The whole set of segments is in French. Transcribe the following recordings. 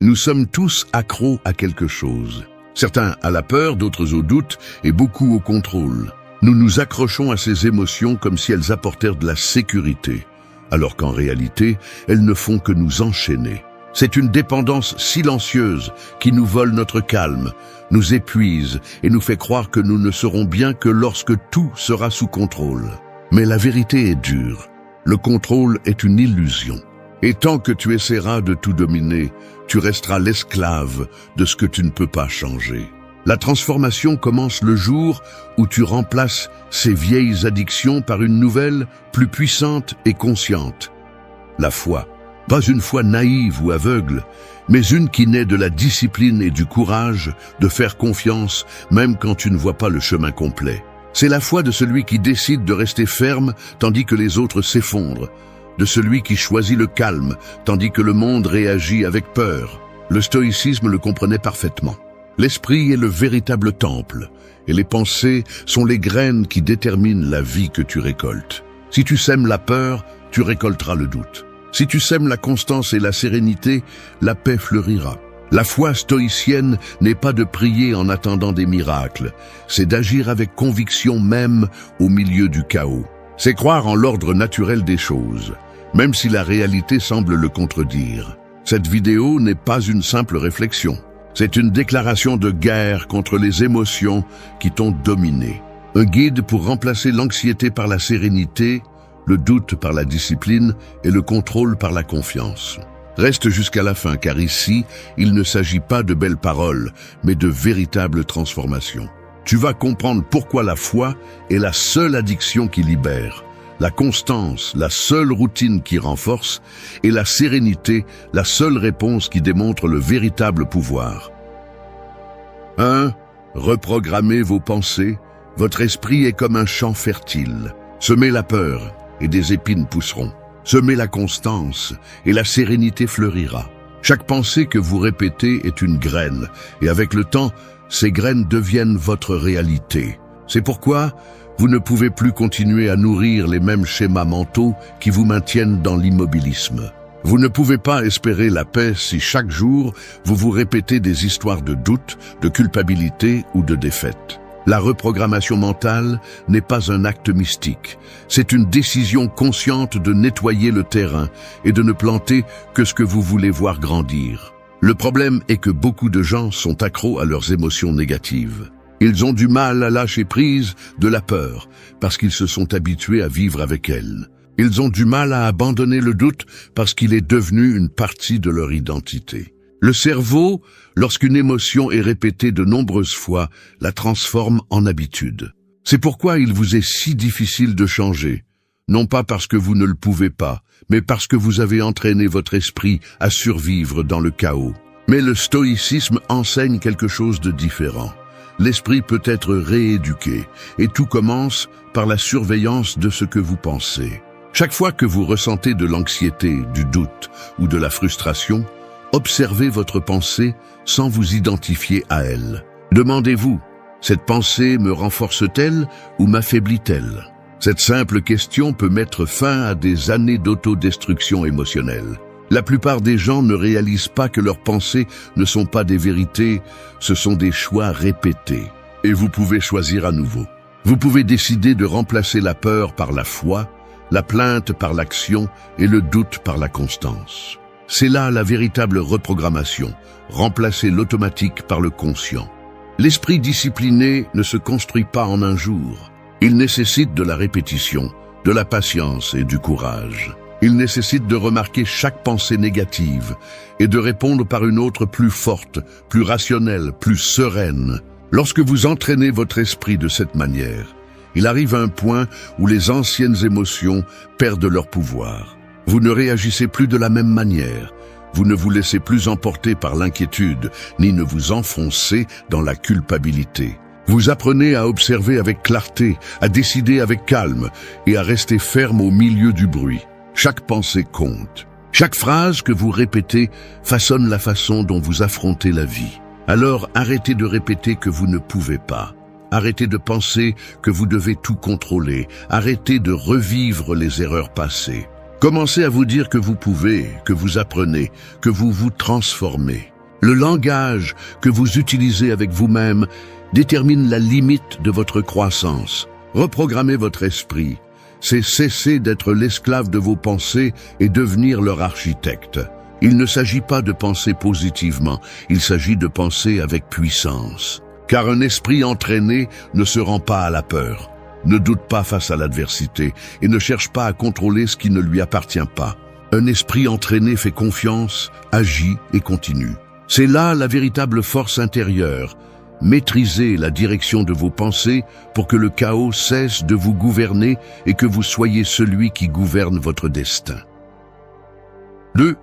Nous sommes tous accros à quelque chose. Certains à la peur, d'autres au doute et beaucoup au contrôle. Nous nous accrochons à ces émotions comme si elles apportèrent de la sécurité, alors qu'en réalité, elles ne font que nous enchaîner. C'est une dépendance silencieuse qui nous vole notre calme, nous épuise et nous fait croire que nous ne serons bien que lorsque tout sera sous contrôle. Mais la vérité est dure. Le contrôle est une illusion. Et tant que tu essaieras de tout dominer, tu resteras l'esclave de ce que tu ne peux pas changer. La transformation commence le jour où tu remplaces ces vieilles addictions par une nouvelle, plus puissante et consciente. La foi. Pas une foi naïve ou aveugle, mais une qui naît de la discipline et du courage de faire confiance même quand tu ne vois pas le chemin complet. C'est la foi de celui qui décide de rester ferme tandis que les autres s'effondrent, de celui qui choisit le calme tandis que le monde réagit avec peur. Le stoïcisme le comprenait parfaitement. L'esprit est le véritable temple, et les pensées sont les graines qui déterminent la vie que tu récoltes. Si tu sèmes la peur, tu récolteras le doute. Si tu sèmes la constance et la sérénité, la paix fleurira. La foi stoïcienne n'est pas de prier en attendant des miracles, c'est d'agir avec conviction même au milieu du chaos. C'est croire en l'ordre naturel des choses, même si la réalité semble le contredire. Cette vidéo n'est pas une simple réflexion. C'est une déclaration de guerre contre les émotions qui t'ont dominé. Un guide pour remplacer l'anxiété par la sérénité, le doute par la discipline et le contrôle par la confiance. Reste jusqu'à la fin, car ici, il ne s'agit pas de belles paroles, mais de véritables transformations. Tu vas comprendre pourquoi la foi est la seule addiction qui libère, la constance, la seule routine qui renforce, et la sérénité, la seule réponse qui démontre le véritable pouvoir. 1. Reprogrammez vos pensées. Votre esprit est comme un champ fertile. Semez la peur, et des épines pousseront. Semez la constance, et la sérénité fleurira. Chaque pensée que vous répétez est une graine, et avec le temps, ces graines deviennent votre réalité. C'est pourquoi vous ne pouvez plus continuer à nourrir les mêmes schémas mentaux qui vous maintiennent dans l'immobilisme. Vous ne pouvez pas espérer la paix si chaque jour vous vous répétez des histoires de doute, de culpabilité ou de défaite. La reprogrammation mentale n'est pas un acte mystique. C'est une décision consciente de nettoyer le terrain et de ne planter que ce que vous voulez voir grandir. Le problème est que beaucoup de gens sont accros à leurs émotions négatives. Ils ont du mal à lâcher prise de la peur parce qu'ils se sont habitués à vivre avec elle. Ils ont du mal à abandonner le doute parce qu'il est devenu une partie de leur identité. Le cerveau, lorsqu'une émotion est répétée de nombreuses fois, la transforme en habitude. C'est pourquoi il vous est si difficile de changer, non pas parce que vous ne le pouvez pas, mais parce que vous avez entraîné votre esprit à survivre dans le chaos. Mais le stoïcisme enseigne quelque chose de différent. L'esprit peut être rééduqué, et tout commence par la surveillance de ce que vous pensez. Chaque fois que vous ressentez de l'anxiété, du doute ou de la frustration, observez votre pensée sans vous identifier à elle. Demandez-vous, cette pensée me renforce-t-elle ou m'affaiblit-elle? Cette simple question peut mettre fin à des années d'autodestruction émotionnelle. La plupart des gens ne réalisent pas que leurs pensées ne sont pas des vérités, ce sont des choix répétés. Et vous pouvez choisir à nouveau. Vous pouvez décider de remplacer la peur par la foi, la plainte par l'action et le doute par la constance. C'est là la véritable reprogrammation, remplacer l'automatique par le conscient. L'esprit discipliné ne se construit pas en un jour. Il nécessite de la répétition, de la patience et du courage. Il nécessite de remarquer chaque pensée négative et de répondre par une autre plus forte, plus rationnelle, plus sereine. Lorsque vous entraînez votre esprit de cette manière, il arrive un point où les anciennes émotions perdent leur pouvoir. Vous ne réagissez plus de la même manière. Vous ne vous laissez plus emporter par l'inquiétude, ni ne vous enfoncez dans la culpabilité. Vous apprenez à observer avec clarté, à décider avec calme et à rester ferme au milieu du bruit. Chaque pensée compte. Chaque phrase que vous répétez façonne la façon dont vous affrontez la vie. Alors arrêtez de répéter que vous ne pouvez pas. Arrêtez de penser que vous devez tout contrôler. Arrêtez de revivre les erreurs passées. Commencez à vous dire que vous pouvez, que vous apprenez, que vous vous transformez. Le langage que vous utilisez avec vous-même détermine la limite de votre croissance. Reprogrammez votre esprit. C'est cesser d'être l'esclave de vos pensées et devenir leur architecte. Il ne s'agit pas de penser positivement, il s'agit de penser avec puissance. Car un esprit entraîné ne se rend pas à la peur, ne doute pas face à l'adversité et ne cherche pas à contrôler ce qui ne lui appartient pas. Un esprit entraîné fait confiance, agit et continue. C'est là la véritable force intérieure. Maîtrisez la direction de vos pensées pour que le chaos cesse de vous gouverner et que vous soyez celui qui gouverne votre destin. 2.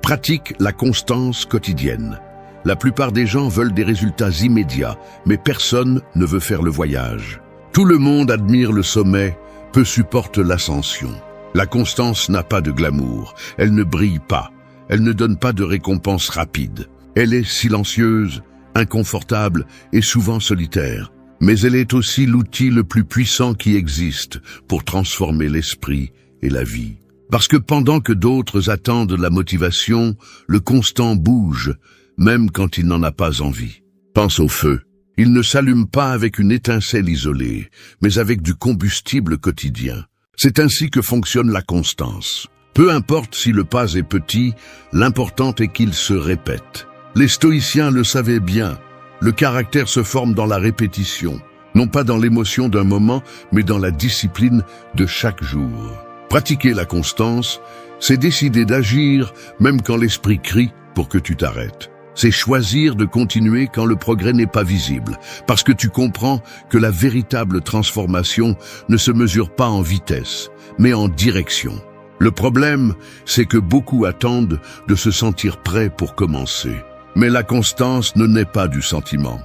Pratique la constance quotidienne. La plupart des gens veulent des résultats immédiats, mais personne ne veut faire le voyage. Tout le monde admire le sommet, peu supporte l'ascension. La constance n'a pas de glamour, elle ne brille pas, elle ne donne pas de récompense rapide. Elle est silencieuse, inconfortable et souvent solitaire. Mais elle est aussi l'outil le plus puissant qui existe pour transformer l'esprit et la vie. Parce que pendant que d'autres attendent la motivation, le constant bouge, même quand il n'en a pas envie. Pense au feu. Il ne s'allume pas avec une étincelle isolée, mais avec du combustible quotidien. C'est ainsi que fonctionne la constance. Peu importe si le pas est petit, l'important est qu'il se répète. Les stoïciens le savaient bien. Le caractère se forme dans la répétition, non pas dans l'émotion d'un moment, mais dans la discipline de chaque jour. Pratiquer la constance, c'est décider d'agir même quand l'esprit crie pour que tu t'arrêtes. C'est choisir de continuer quand le progrès n'est pas visible, parce que tu comprends que la véritable transformation ne se mesure pas en vitesse, mais en direction. Le problème, c'est que beaucoup attendent de se sentir prêts pour commencer. Mais la constance ne naît pas du sentiment,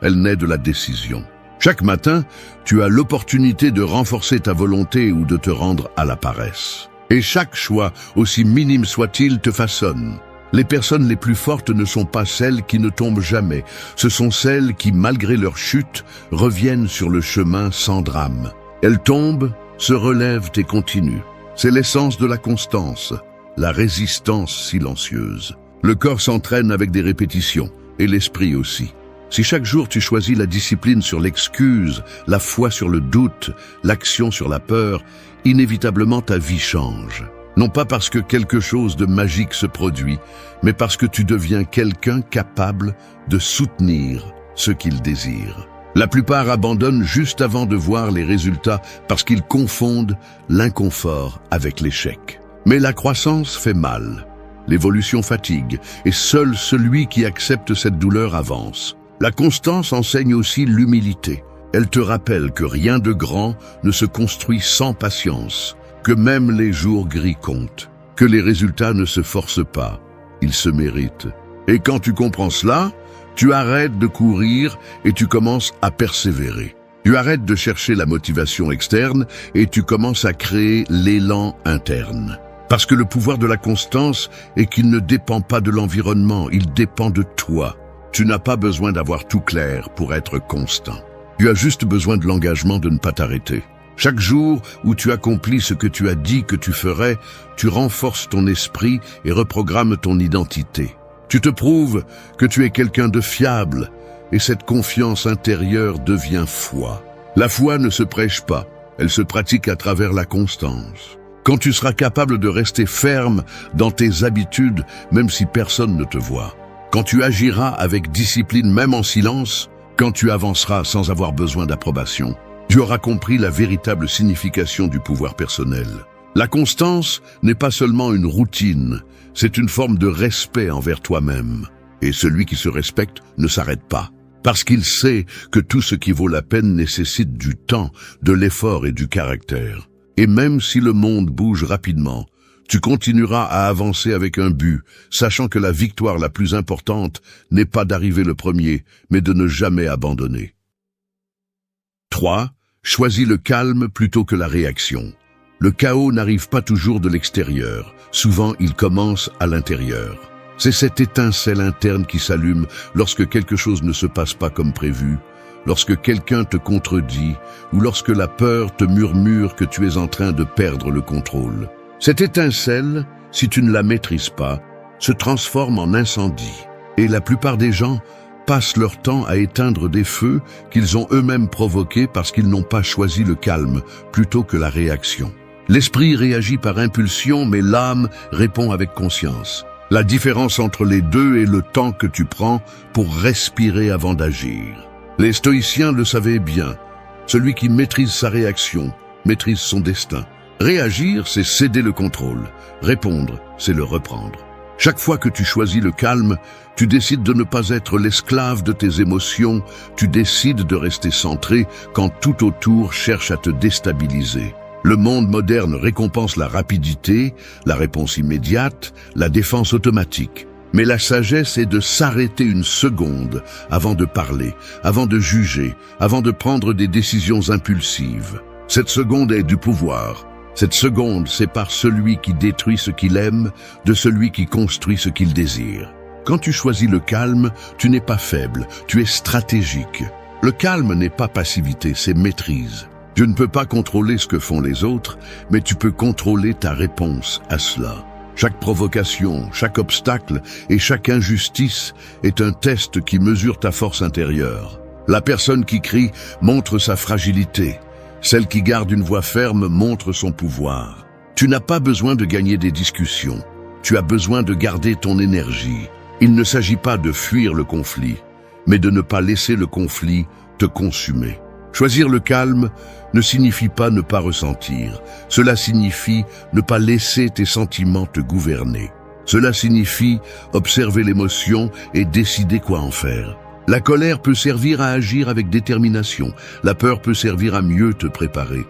elle naît de la décision. Chaque matin, tu as l'opportunité de renforcer ta volonté ou de te rendre à la paresse. Et chaque choix, aussi minime soit-il, te façonne. Les personnes les plus fortes ne sont pas celles qui ne tombent jamais, ce sont celles qui, malgré leur chute, reviennent sur le chemin sans drame. Elles tombent, se relèvent et continuent. C'est l'essence de la constance, la résistance silencieuse. Le corps s'entraîne avec des répétitions, et l'esprit aussi. Si chaque jour tu choisis la discipline sur l'excuse, la foi sur le doute, l'action sur la peur, inévitablement ta vie change. Non pas parce que quelque chose de magique se produit, mais parce que tu deviens quelqu'un capable de soutenir ce qu'il désire. La plupart abandonnent juste avant de voir les résultats parce qu'ils confondent l'inconfort avec l'échec. Mais la croissance fait mal. L'évolution fatigue, et seul celui qui accepte cette douleur avance. La constance enseigne aussi l'humilité. Elle te rappelle que rien de grand ne se construit sans patience, que même les jours gris comptent, que les résultats ne se forcent pas, ils se méritent. Et quand tu comprends cela, tu arrêtes de courir et tu commences à persévérer. Tu arrêtes de chercher la motivation externe et tu commences à créer l'élan interne. Parce que le pouvoir de la constance est qu'il ne dépend pas de l'environnement, il dépend de toi. Tu n'as pas besoin d'avoir tout clair pour être constant. Tu as juste besoin de l'engagement de ne pas t'arrêter. Chaque jour où tu accomplis ce que tu as dit que tu ferais, tu renforces ton esprit et reprogrammes ton identité. Tu te prouves que tu es quelqu'un de fiable et cette confiance intérieure devient foi. La foi ne se prêche pas, elle se pratique à travers la constance. Quand tu seras capable de rester ferme dans tes habitudes, même si personne ne te voit. Quand tu agiras avec discipline, même en silence, quand tu avanceras sans avoir besoin d'approbation, tu auras compris la véritable signification du pouvoir personnel. La constance n'est pas seulement une routine, c'est une forme de respect envers toi-même. Et celui qui se respecte ne s'arrête pas, parce qu'il sait que tout ce qui vaut la peine nécessite du temps, de l'effort et du caractère. Et même si le monde bouge rapidement, tu continueras à avancer avec un but, sachant que la victoire la plus importante n'est pas d'arriver le premier, mais de ne jamais abandonner. 3. Choisis le calme plutôt que la réaction. Le chaos n'arrive pas toujours de l'extérieur, souvent il commence à l'intérieur. C'est cette étincelle interne qui s'allume lorsque quelque chose ne se passe pas comme prévu, lorsque quelqu'un te contredit ou lorsque la peur te murmure que tu es en train de perdre le contrôle. Cette étincelle, si tu ne la maîtrises pas, se transforme en incendie. Et la plupart des gens passent leur temps à éteindre des feux qu'ils ont eux-mêmes provoqués parce qu'ils n'ont pas choisi le calme plutôt que la réaction. L'esprit réagit par impulsion, mais l'âme répond avec conscience. La différence entre les deux est le temps que tu prends pour respirer avant d'agir. Les stoïciens le savaient bien. Celui qui maîtrise sa réaction maîtrise son destin. Réagir, c'est céder le contrôle. Répondre, c'est le reprendre. Chaque fois que tu choisis le calme, tu décides de ne pas être l'esclave de tes émotions, tu décides de rester centré quand tout autour cherche à te déstabiliser. Le monde moderne récompense la rapidité, la réponse immédiate, la défense automatique. Mais la sagesse est de s'arrêter une seconde avant de parler, avant de juger, avant de prendre des décisions impulsives. Cette seconde est du pouvoir. Cette seconde sépare celui qui détruit ce qu'il aime de celui qui construit ce qu'il désire. Quand tu choisis le calme, tu n'es pas faible, tu es stratégique. Le calme n'est pas passivité, c'est maîtrise. Tu ne peux pas contrôler ce que font les autres, mais tu peux contrôler ta réponse à cela. Chaque provocation, chaque obstacle et chaque injustice est un test qui mesure ta force intérieure. La personne qui crie montre sa fragilité. Celle qui garde une voix ferme montre son pouvoir. Tu n'as pas besoin de gagner des discussions. Tu as besoin de garder ton énergie. Il ne s'agit pas de fuir le conflit, mais de ne pas laisser le conflit te consumer. Choisir le calme ne signifie pas ne pas ressentir. Cela signifie ne pas laisser tes sentiments te gouverner. Cela signifie observer l'émotion et décider quoi en faire. La colère peut servir à agir avec détermination. La peur peut servir à mieux te préparer.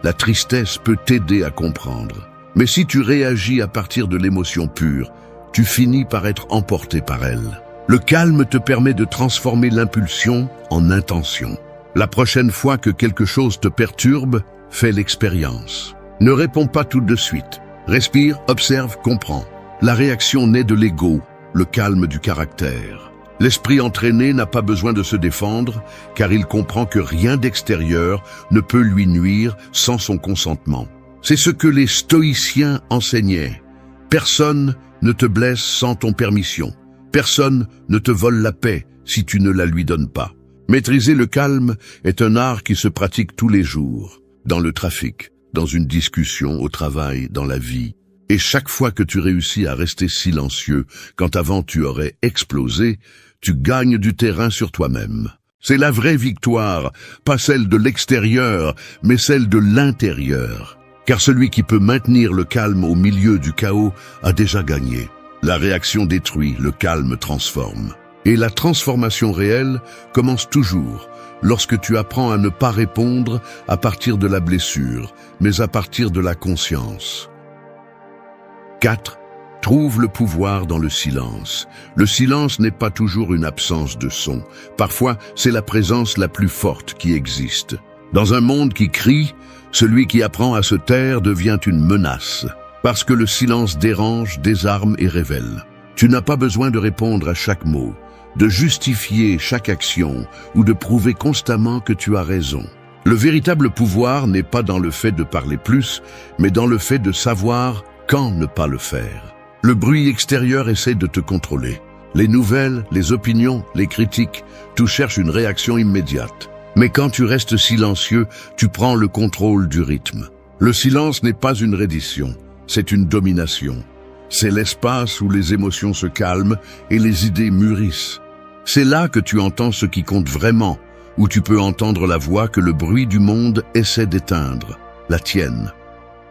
La tristesse peut t'aider à comprendre. Mais si tu réagis à partir de l'émotion pure, tu finis par être emporté par elle. Le calme te permet de transformer l'impulsion en intention. La prochaine fois que quelque chose te perturbe, fais l'expérience. Ne réponds pas tout de suite. Respire, observe, comprends. La réaction naît de l'ego, le calme du caractère. L'esprit entraîné n'a pas besoin de se défendre, car il comprend que rien d'extérieur ne peut lui nuire sans son consentement. C'est ce que les stoïciens enseignaient. Personne ne te blesse sans ton permission. Personne ne te vole la paix si tu ne la lui donnes pas. Maîtriser le calme est un art qui se pratique tous les jours, dans le trafic, dans une discussion, au travail, dans la vie. Et chaque fois que tu réussis à rester silencieux, quand avant tu aurais explosé, tu gagnes du terrain sur toi-même. C'est la vraie victoire, pas celle de l'extérieur, mais celle de l'intérieur. Car celui qui peut maintenir le calme au milieu du chaos a déjà gagné. La réaction détruit, le calme transforme. Et la transformation réelle commence toujours lorsque tu apprends à ne pas répondre à partir de la blessure, mais à partir de la conscience. 4. Trouve le pouvoir dans le silence. Le silence n'est pas toujours une absence de son. Parfois, c'est la présence la plus forte qui existe. Dans un monde qui crie, celui qui apprend à se taire devient une menace. Parce que le silence dérange, désarme et révèle. Tu n'as pas besoin de répondre à chaque mot, de justifier chaque action ou de prouver constamment que tu as raison. Le véritable pouvoir n'est pas dans le fait de parler plus, mais dans le fait de savoir quand ne pas le faire. Le bruit extérieur essaie de te contrôler. Les nouvelles, les opinions, les critiques, tout cherche une réaction immédiate. Mais quand tu restes silencieux, tu prends le contrôle du rythme. Le silence n'est pas une reddition, c'est une domination. C'est l'espace où les émotions se calment et les idées mûrissent. C'est là que tu entends ce qui compte vraiment, où tu peux entendre la voix que le bruit du monde essaie d'éteindre, la tienne.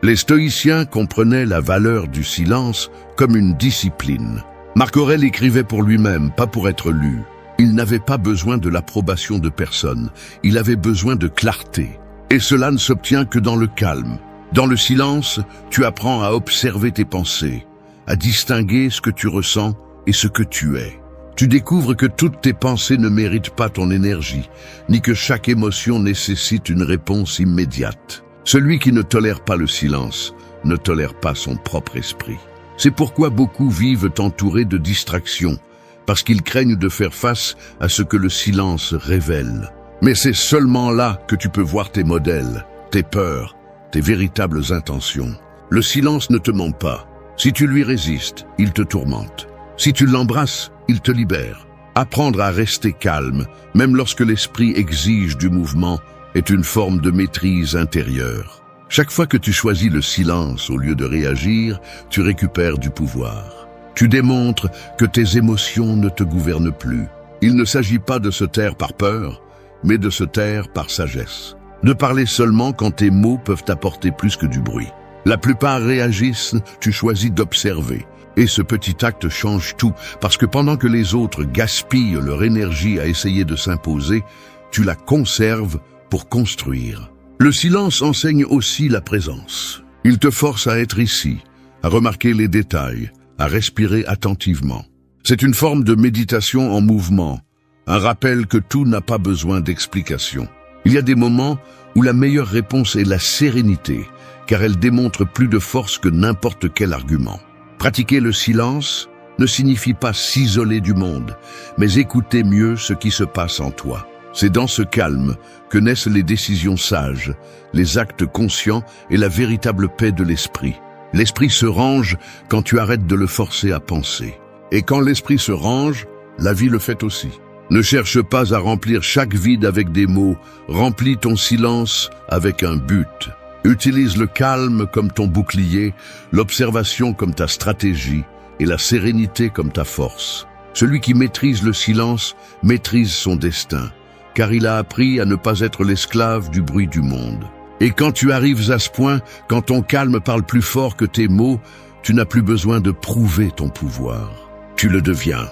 Les stoïciens comprenaient la valeur du silence comme une discipline. Marc Aurèle écrivait pour lui-même, pas pour être lu. Il n'avait pas besoin de l'approbation de personne, il avait besoin de clarté. Et cela ne s'obtient que dans le calme. Dans le silence, tu apprends à observer tes pensées, à distinguer ce que tu ressens et ce que tu es. Tu découvres que toutes tes pensées ne méritent pas ton énergie, ni que chaque émotion nécessite une réponse immédiate. Celui qui ne tolère pas le silence ne tolère pas son propre esprit. C'est pourquoi beaucoup vivent entourés de distractions, parce qu'ils craignent de faire face à ce que le silence révèle. Mais c'est seulement là que tu peux voir tes modèles, tes peurs, tes véritables intentions. Le silence ne te ment pas. Si tu lui résistes, il te tourmente. Si tu l'embrasses, il te libère. Apprendre à rester calme, même lorsque l'esprit exige du mouvement, est une forme de maîtrise intérieure. Chaque fois que tu choisis le silence au lieu de réagir, tu récupères du pouvoir. Tu démontres que tes émotions ne te gouvernent plus. Il ne s'agit pas de se taire par peur, mais de se taire par sagesse. De parler seulement quand tes mots peuvent apporter plus que du bruit. La plupart réagissent, tu choisis d'observer. Et ce petit acte change tout, parce que pendant que les autres gaspillent leur énergie à essayer de s'imposer, tu la conserves pour construire. Le silence enseigne aussi la présence. Il te force à être ici, à remarquer les détails, à respirer attentivement. C'est une forme de méditation en mouvement, un rappel que tout n'a pas besoin d'explication. Il y a des moments où la meilleure réponse est la sérénité, car elle démontre plus de force que n'importe quel argument. Pratiquer le silence ne signifie pas s'isoler du monde, mais écouter mieux ce qui se passe en toi. C'est dans ce calme que naissent les décisions sages, les actes conscients et la véritable paix de l'esprit. L'esprit se range quand tu arrêtes de le forcer à penser. Et quand l'esprit se range, la vie le fait aussi. Ne cherche pas à remplir chaque vide avec des mots, remplis ton silence avec un but. Utilise le calme comme ton bouclier, l'observation comme ta stratégie et la sérénité comme ta force. Celui qui maîtrise le silence maîtrise son destin, car il a appris à ne pas être l'esclave du bruit du monde. Et quand tu arrives à ce point, quand ton calme parle plus fort que tes mots, tu n'as plus besoin de prouver ton pouvoir. Tu le deviens.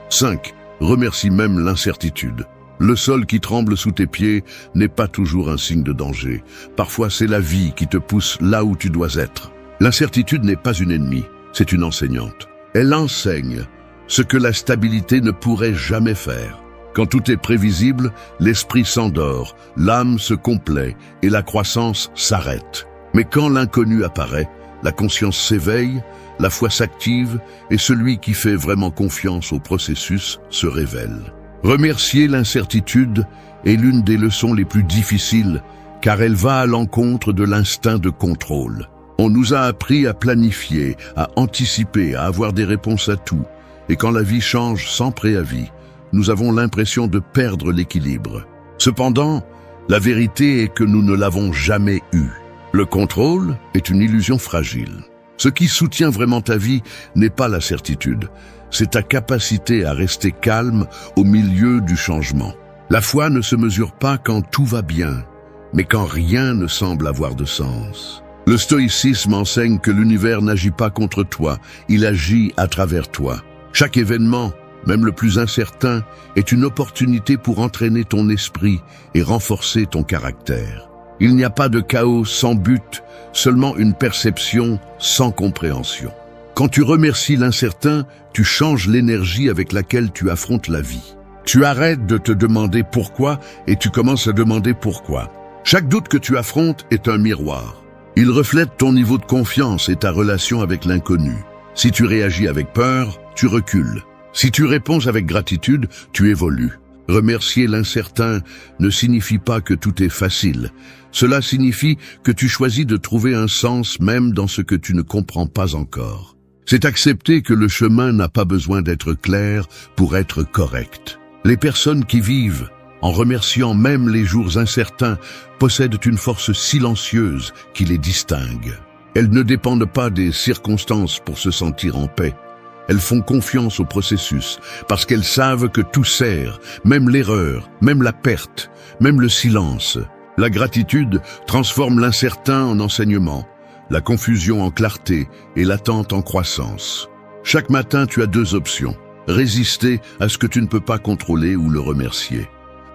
5. Remercie même l'incertitude. Le sol qui tremble sous tes pieds n'est pas toujours un signe de danger. Parfois, c'est la vie qui te pousse là où tu dois être. L'incertitude n'est pas une ennemie, c'est une enseignante. Elle enseigne ce que la stabilité ne pourrait jamais faire. Quand tout est prévisible, l'esprit s'endort, l'âme se complaît et la croissance s'arrête. Mais quand l'inconnu apparaît, la conscience s'éveille, la foi s'active et celui qui fait vraiment confiance au processus se révèle. Remercier l'incertitude est l'une des leçons les plus difficiles, car elle va à l'encontre de l'instinct de contrôle. On nous a appris à planifier, à anticiper, à avoir des réponses à tout. Et quand la vie change sans préavis, nous avons l'impression de perdre l'équilibre. Cependant, la vérité est que nous ne l'avons jamais eu. Le contrôle est une illusion fragile. Ce qui soutient vraiment ta vie n'est pas la certitude, c'est ta capacité à rester calme au milieu du changement. La foi ne se mesure pas quand tout va bien, mais quand rien ne semble avoir de sens. Le stoïcisme enseigne que l'univers n'agit pas contre toi, il agit à travers toi. Chaque événement, même le plus incertain, est une opportunité pour entraîner ton esprit et renforcer ton caractère. Il n'y a pas de chaos sans but, seulement une perception sans compréhension. Quand tu remercies l'incertain, tu changes l'énergie avec laquelle tu affrontes la vie. Tu arrêtes de te demander pourquoi et tu commences à demander pourquoi. Chaque doute que tu affrontes est un miroir. Il reflète ton niveau de confiance et ta relation avec l'inconnu. Si tu réagis avec peur, tu recules. Si tu réponds avec gratitude, tu évolues. Remercier l'incertain ne signifie pas que tout est facile. Cela signifie que tu choisis de trouver un sens même dans ce que tu ne comprends pas encore. C'est accepter que le chemin n'a pas besoin d'être clair pour être correct. Les personnes qui vivent en remerciant même les jours incertains possèdent une force silencieuse qui les distingue. Elles ne dépendent pas des circonstances pour se sentir en paix. Elles font confiance au processus parce qu'elles savent que tout sert, même l'erreur, même la perte, même le silence. La gratitude transforme l'incertain en enseignement, la confusion en clarté et l'attente en croissance. Chaque matin, tu as deux options. Résister à ce que tu ne peux pas contrôler ou le remercier.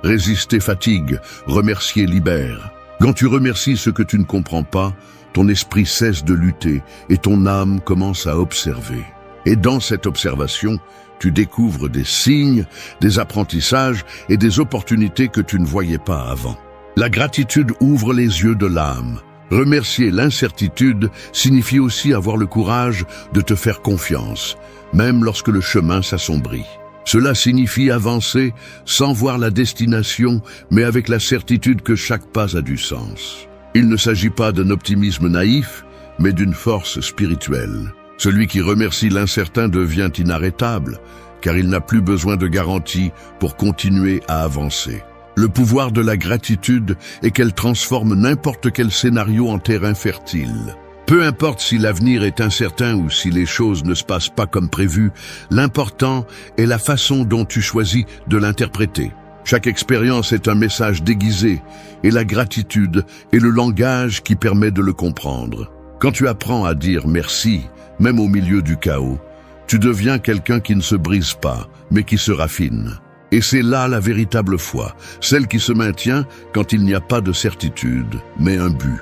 Résister fatigue, remercier libère. Quand tu remercies ce que tu ne comprends pas, ton esprit cesse de lutter et ton âme commence à observer. Et dans cette observation, tu découvres des signes, des apprentissages et des opportunités que tu ne voyais pas avant. La gratitude ouvre les yeux de l'âme. Remercier l'incertitude signifie aussi avoir le courage de te faire confiance, même lorsque le chemin s'assombrit. Cela signifie avancer sans voir la destination, mais avec la certitude que chaque pas a du sens. Il ne s'agit pas d'un optimisme naïf, mais d'une force spirituelle. Celui qui remercie l'incertain devient inarrêtable, car il n'a plus besoin de garantie pour continuer à avancer. Le pouvoir de la gratitude est qu'elle transforme n'importe quel scénario en terrain fertile. Peu importe si l'avenir est incertain ou si les choses ne se passent pas comme prévu, l'important est la façon dont tu choisis de l'interpréter. Chaque expérience est un message déguisé, et la gratitude est le langage qui permet de le comprendre. Quand tu apprends à dire merci, même au milieu du chaos, tu deviens quelqu'un qui ne se brise pas, mais qui se raffine. Et c'est là la véritable foi, celle qui se maintient quand il n'y a pas de certitude, mais un but.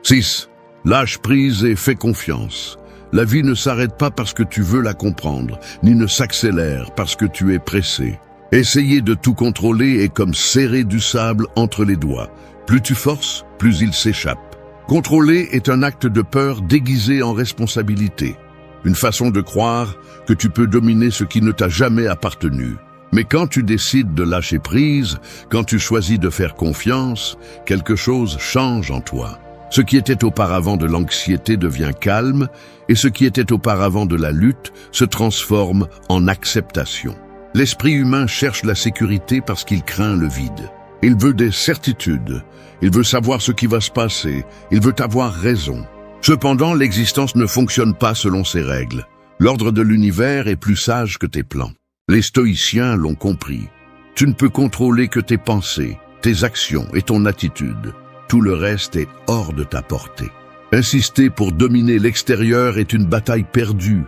6. Lâche prise et fais confiance. La vie ne s'arrête pas parce que tu veux la comprendre, ni ne s'accélère parce que tu es pressé. Essayer de tout contrôler est comme serrer du sable entre les doigts. Plus tu forces, plus il s'échappe. Contrôler est un acte de peur déguisé en responsabilité. Une façon de croire que tu peux dominer ce qui ne t'a jamais appartenu. Mais quand tu décides de lâcher prise, quand tu choisis de faire confiance, quelque chose change en toi. Ce qui était auparavant de l'anxiété devient calme, et ce qui était auparavant de la lutte se transforme en acceptation. L'esprit humain cherche la sécurité parce qu'il craint le vide. Il veut des certitudes, il veut savoir ce qui va se passer, il veut avoir raison. Cependant, l'existence ne fonctionne pas selon ses règles. L'ordre de l'univers est plus sage que tes plans. Les stoïciens l'ont compris. Tu ne peux contrôler que tes pensées, tes actions et ton attitude. Tout le reste est hors de ta portée. Insister pour dominer l'extérieur est une bataille perdue.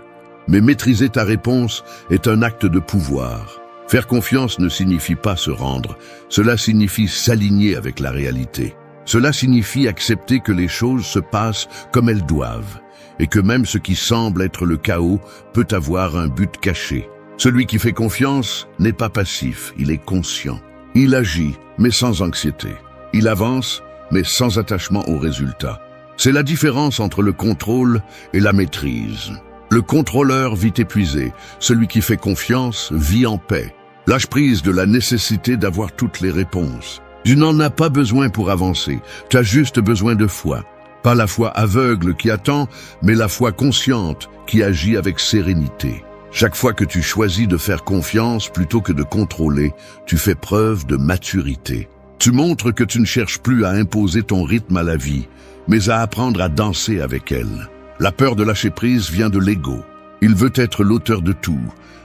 Mais maîtriser ta réponse est un acte de pouvoir. Faire confiance ne signifie pas se rendre, cela signifie s'aligner avec la réalité. Cela signifie accepter que les choses se passent comme elles doivent, et que même ce qui semble être le chaos peut avoir un but caché. Celui qui fait confiance n'est pas passif, il est conscient. Il agit, mais sans anxiété. Il avance, mais sans attachement au résultat. C'est la différence entre le contrôle et la maîtrise. Le contrôleur vit épuisé, celui qui fait confiance vit en paix. Lâche prise de la nécessité d'avoir toutes les réponses. Tu n'en as pas besoin pour avancer, tu as juste besoin de foi. Pas la foi aveugle qui attend, mais la foi consciente qui agit avec sérénité. Chaque fois que tu choisis de faire confiance plutôt que de contrôler, tu fais preuve de maturité. Tu montres que tu ne cherches plus à imposer ton rythme à la vie, mais à apprendre à danser avec elle. La peur de lâcher prise vient de l'ego. Il veut être l'auteur de tout,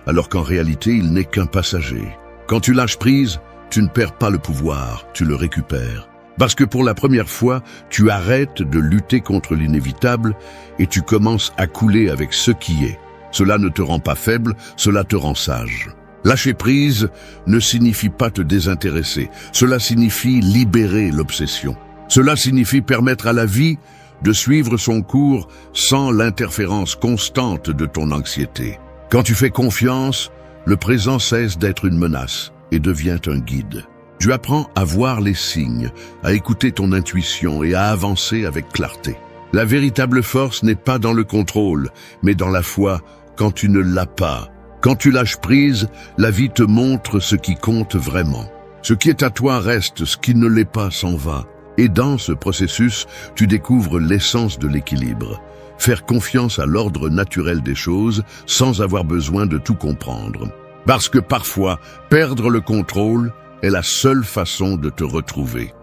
alors qu'en réalité, il n'est qu'un passager. Quand tu lâches prise, tu ne perds pas le pouvoir, tu le récupères. Parce que pour la première fois, tu arrêtes de lutter contre l'inévitable et tu commences à couler avec ce qui est. Cela ne te rend pas faible, cela te rend sage. Lâcher prise ne signifie pas te désintéresser, cela signifie libérer l'obsession. Cela signifie permettre à la vie de suivre son cours sans l'interférence constante de ton anxiété. Quand tu fais confiance, le présent cesse d'être une menace et devient un guide. Tu apprends à voir les signes, à écouter ton intuition et à avancer avec clarté. La véritable force n'est pas dans le contrôle, mais dans la foi quand tu ne l'as pas. Quand tu lâches prise, la vie te montre ce qui compte vraiment. Ce qui est à toi reste, ce qui ne l'est pas s'en va. Et dans ce processus, tu découvres l'essence de l'équilibre. Faire confiance à l'ordre naturel des choses sans avoir besoin de tout comprendre. Parce que parfois, perdre le contrôle est la seule façon de te retrouver.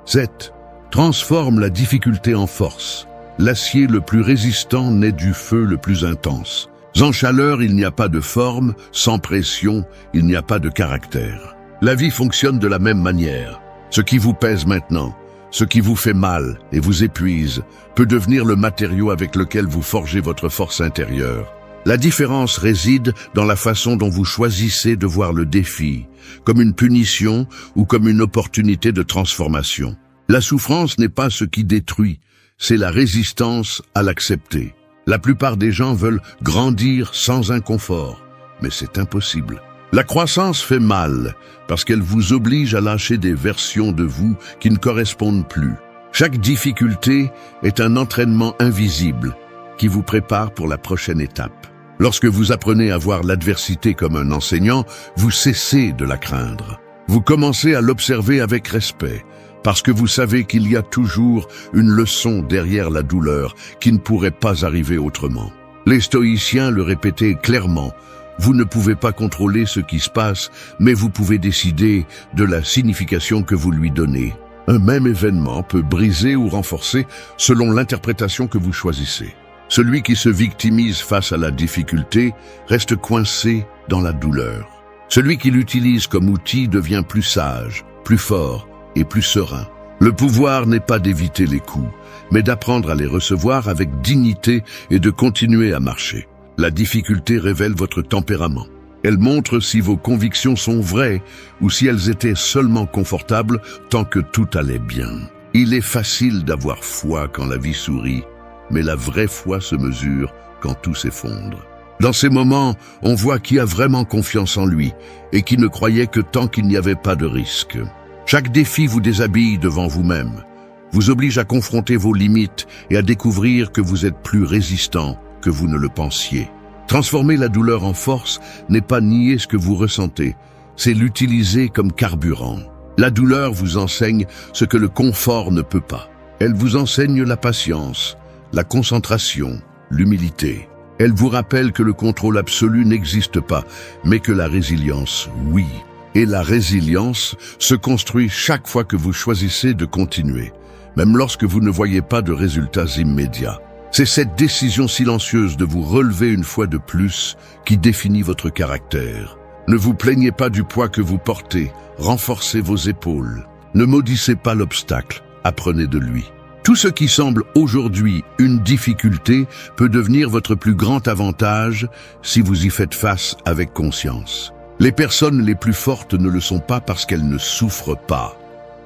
7. Transforme la difficulté en force. L'acier le plus résistant naît du feu le plus intense. Sans chaleur, il n'y a pas de forme, sans pression, il n'y a pas de caractère. La vie fonctionne de la même manière. Ce qui vous pèse maintenant, ce qui vous fait mal et vous épuise, peut devenir le matériau avec lequel vous forgez votre force intérieure. La différence réside dans la façon dont vous choisissez de voir le défi, comme une punition ou comme une opportunité de transformation. La souffrance n'est pas ce qui détruit, c'est la résistance à l'accepter. La plupart des gens veulent grandir sans inconfort, mais c'est impossible. La croissance fait mal, parce qu'elle vous oblige à lâcher des versions de vous qui ne correspondent plus. Chaque difficulté est un entraînement invisible qui vous prépare pour la prochaine étape. Lorsque vous apprenez à voir l'adversité comme un enseignant, vous cessez de la craindre. Vous commencez à l'observer avec respect, parce que vous savez qu'il y a toujours une leçon derrière la douleur qui ne pourrait pas arriver autrement. Les stoïciens le répétaient clairement, vous ne pouvez pas contrôler ce qui se passe, mais vous pouvez décider de la signification que vous lui donnez. Un même événement peut briser ou renforcer selon l'interprétation que vous choisissez. Celui qui se victimise face à la difficulté reste coincé dans la douleur. Celui qui l'utilise comme outil devient plus sage, plus fort et plus serein. Le pouvoir n'est pas d'éviter les coups, mais d'apprendre à les recevoir avec dignité et de continuer à marcher. La difficulté révèle votre tempérament. Elle montre si vos convictions sont vraies ou si elles étaient seulement confortables tant que tout allait bien. Il est facile d'avoir foi quand la vie sourit, mais la vraie foi se mesure quand tout s'effondre. Dans ces moments, on voit qui a vraiment confiance en lui et qui ne croyait que tant qu'il n'y avait pas de risque. Chaque défi vous déshabille devant vous-même, vous oblige à confronter vos limites et à découvrir que vous êtes plus résistant que vous ne le pensiez. Transformer la douleur en force n'est pas nier ce que vous ressentez, c'est l'utiliser comme carburant. La douleur vous enseigne ce que le confort ne peut pas. Elle vous enseigne la patience, la concentration, l'humilité. Elle vous rappelle que le contrôle absolu n'existe pas, mais que la résilience, oui. Et la résilience se construit chaque fois que vous choisissez de continuer, même lorsque vous ne voyez pas de résultats immédiats. C'est cette décision silencieuse de vous relever une fois de plus qui définit votre caractère. Ne vous plaignez pas du poids que vous portez, renforcez vos épaules. Ne maudissez pas l'obstacle, apprenez de lui. Tout ce qui semble aujourd'hui une difficulté peut devenir votre plus grand avantage si vous y faites face avec conscience. Les personnes les plus fortes ne le sont pas parce qu'elles ne souffrent pas,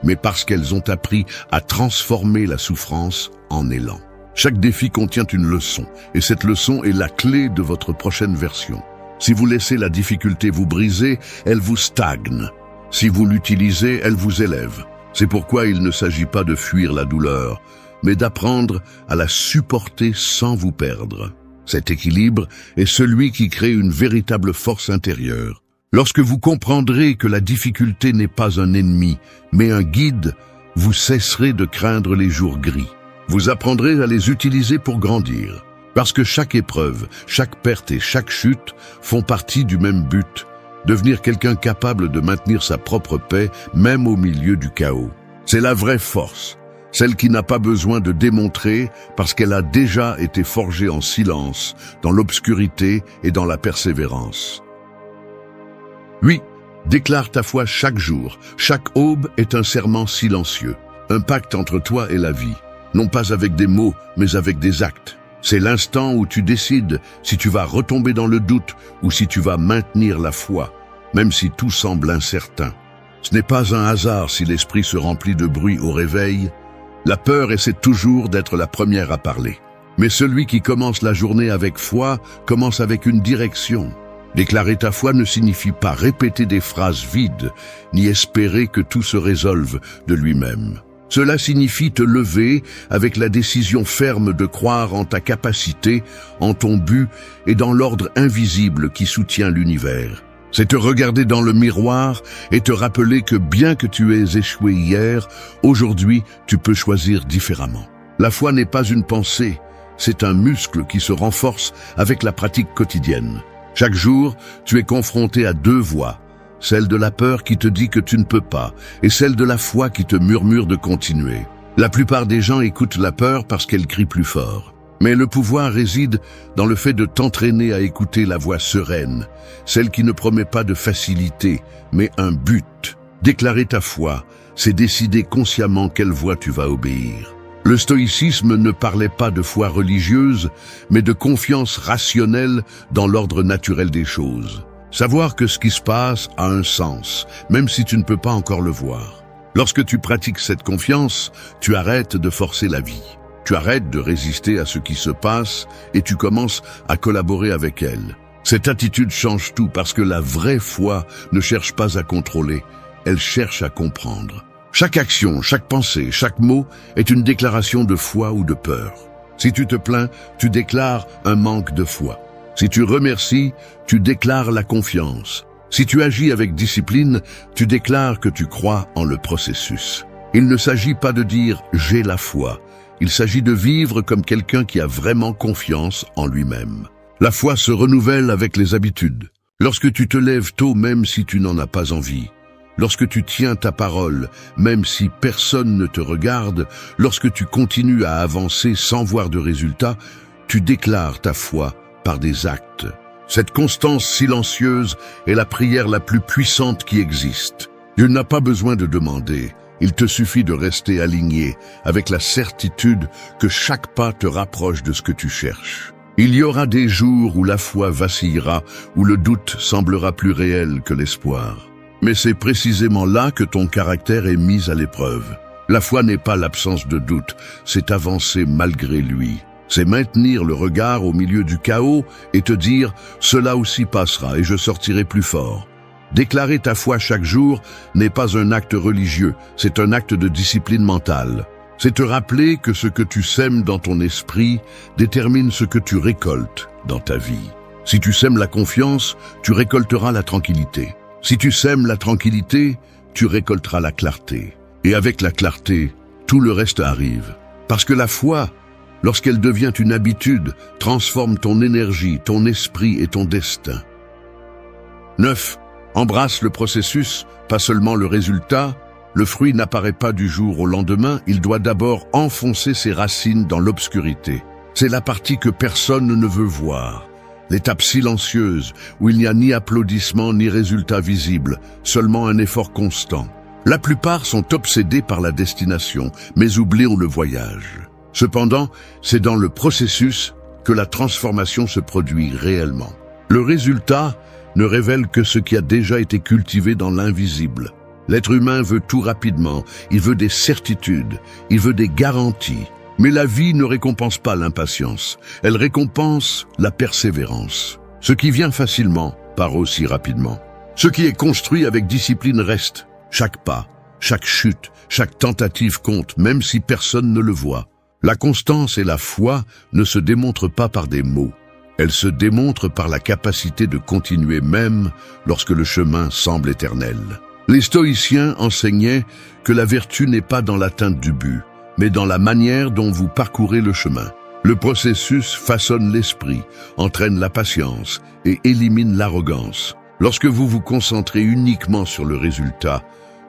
mais parce qu'elles ont appris à transformer la souffrance en élan. Chaque défi contient une leçon, et cette leçon est la clé de votre prochaine version. Si vous laissez la difficulté vous briser, elle vous stagne. Si vous l'utilisez, elle vous élève. C'est pourquoi il ne s'agit pas de fuir la douleur, mais d'apprendre à la supporter sans vous perdre. Cet équilibre est celui qui crée une véritable force intérieure. Lorsque vous comprendrez que la difficulté n'est pas un ennemi, mais un guide, vous cesserez de craindre les jours gris. Vous apprendrez à les utiliser pour grandir. Parce que chaque épreuve, chaque perte et chaque chute font partie du même but, devenir quelqu'un capable de maintenir sa propre paix, même au milieu du chaos. C'est la vraie force, celle qui n'a pas besoin de démontrer parce qu'elle a déjà été forgée en silence, dans l'obscurité et dans la persévérance. Oui, déclare ta foi chaque jour. Chaque aube est un serment silencieux, un pacte entre toi et la vie, non pas avec des mots, mais avec des actes. C'est l'instant où tu décides si tu vas retomber dans le doute ou si tu vas maintenir la foi, même si tout semble incertain. Ce n'est pas un hasard si l'esprit se remplit de bruit au réveil. La peur essaie toujours d'être la première à parler. Mais celui qui commence la journée avec foi commence avec une direction. Déclarer ta foi ne signifie pas répéter des phrases vides, ni espérer que tout se résolve de lui-même. Cela signifie te lever avec la décision ferme de croire en ta capacité, en ton but et dans l'ordre invisible qui soutient l'univers. C'est te regarder dans le miroir et te rappeler que bien que tu aies échoué hier, aujourd'hui tu peux choisir différemment. La foi n'est pas une pensée, c'est un muscle qui se renforce avec la pratique quotidienne. Chaque jour, tu es confronté à deux voix. Celle de la peur qui te dit que tu ne peux pas, et celle de la foi qui te murmure de continuer. La plupart des gens écoutent la peur parce qu'elle crie plus fort. Mais le pouvoir réside dans le fait de t'entraîner à écouter la voix sereine, celle qui ne promet pas de facilité, mais un but. Déclarer ta foi, c'est décider consciemment quelle voie tu vas obéir. Le stoïcisme ne parlait pas de foi religieuse, mais de confiance rationnelle dans l'ordre naturel des choses. Savoir que ce qui se passe a un sens, même si tu ne peux pas encore le voir. Lorsque tu pratiques cette confiance, tu arrêtes de forcer la vie. Tu arrêtes de résister à ce qui se passe et tu commences à collaborer avec elle. Cette attitude change tout parce que la vraie foi ne cherche pas à contrôler, elle cherche à comprendre. Chaque action, chaque pensée, chaque mot est une déclaration de foi ou de peur. Si tu te plains, tu déclares un manque de foi. Si tu remercies, tu déclares la confiance. Si tu agis avec discipline, tu déclares que tu crois en le processus. Il ne s'agit pas de dire « j'ai la foi ». Il s'agit de vivre comme quelqu'un qui a vraiment confiance en lui-même. La foi se renouvelle avec les habitudes. Lorsque tu te lèves tôt même si tu n'en as pas envie, lorsque tu tiens ta parole même si personne ne te regarde, lorsque tu continues à avancer sans voir de résultat, tu déclares ta foi par des actes. Cette constance silencieuse est la prière la plus puissante qui existe. Dieu n'a pas besoin de demander. Il te suffit de rester aligné avec la certitude que chaque pas te rapproche de ce que tu cherches. Il y aura des jours où la foi vacillera, où le doute semblera plus réel que l'espoir. Mais c'est précisément là que ton caractère est mis à l'épreuve. La foi n'est pas l'absence de doute, c'est avancer malgré lui. C'est maintenir le regard au milieu du chaos et te dire « cela aussi passera et je sortirai plus fort ». Déclarer ta foi chaque jour n'est pas un acte religieux, c'est un acte de discipline mentale. C'est te rappeler que ce que tu sèmes dans ton esprit détermine ce que tu récoltes dans ta vie. Si tu sèmes la confiance, tu récolteras la tranquillité. Si tu sèmes la tranquillité, tu récolteras la clarté. Et avec la clarté, tout le reste arrive. Parce que la foi, lorsqu'elle devient une habitude, transforme ton énergie, ton esprit et ton destin. 9. Embrasse le processus, pas seulement le résultat. Le fruit n'apparaît pas du jour au lendemain, il doit d'abord enfoncer ses racines dans l'obscurité. C'est la partie que personne ne veut voir. L'étape silencieuse, où il n'y a ni applaudissements ni résultats visibles, seulement un effort constant. La plupart sont obsédés par la destination, mais oublient le voyage. Cependant, c'est dans le processus que la transformation se produit réellement. Le résultat ne révèle que ce qui a déjà été cultivé dans l'invisible. L'être humain veut tout rapidement, il veut des certitudes, il veut des garanties. Mais la vie ne récompense pas l'impatience, elle récompense la persévérance. Ce qui vient facilement part aussi rapidement. Ce qui est construit avec discipline reste. Chaque pas, chaque chute, chaque tentative compte, même si personne ne le voit. La constance et la foi ne se démontrent pas par des mots. Elles se démontrent par la capacité de continuer même lorsque le chemin semble éternel. Les stoïciens enseignaient que la vertu n'est pas dans l'atteinte du but, mais dans la manière dont vous parcourez le chemin. Le processus façonne l'esprit, entraîne la patience et élimine l'arrogance. Lorsque vous vous concentrez uniquement sur le résultat,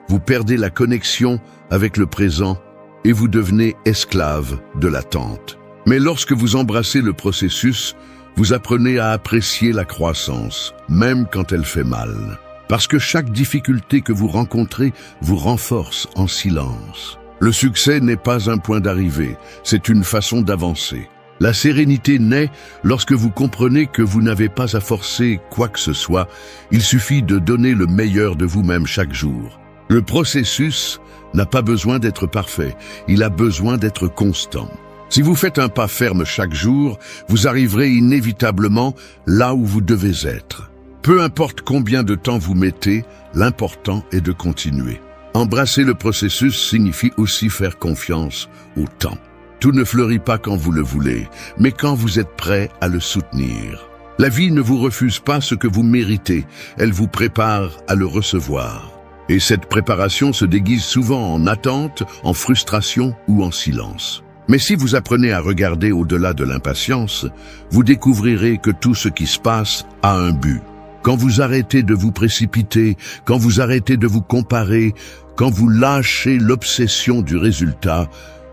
vous perdez la connexion avec le présent et vous devenez esclave de l'attente. Mais lorsque vous embrassez le processus, vous apprenez à apprécier la croissance, même quand elle fait mal. Parce que chaque difficulté que vous rencontrez vous renforce en silence. Le succès n'est pas un point d'arrivée, c'est une façon d'avancer. La sérénité naît lorsque vous comprenez que vous n'avez pas à forcer quoi que ce soit, il suffit de donner le meilleur de vous-même chaque jour. Le processus n'a pas besoin d'être parfait, il a besoin d'être constant. Si vous faites un pas ferme chaque jour, vous arriverez inévitablement là où vous devez être. Peu importe combien de temps vous mettez, l'important est de continuer. Embrasser le processus signifie aussi faire confiance au temps. Tout ne fleurit pas quand vous le voulez, mais quand vous êtes prêt à le soutenir. La vie ne vous refuse pas ce que vous méritez, elle vous prépare à le recevoir. Et cette préparation se déguise souvent en attente, en frustration ou en silence. Mais si vous apprenez à regarder au-delà de l'impatience, vous découvrirez que tout ce qui se passe a un but. Quand vous arrêtez de vous précipiter, quand vous arrêtez de vous comparer, quand vous lâchez l'obsession du résultat,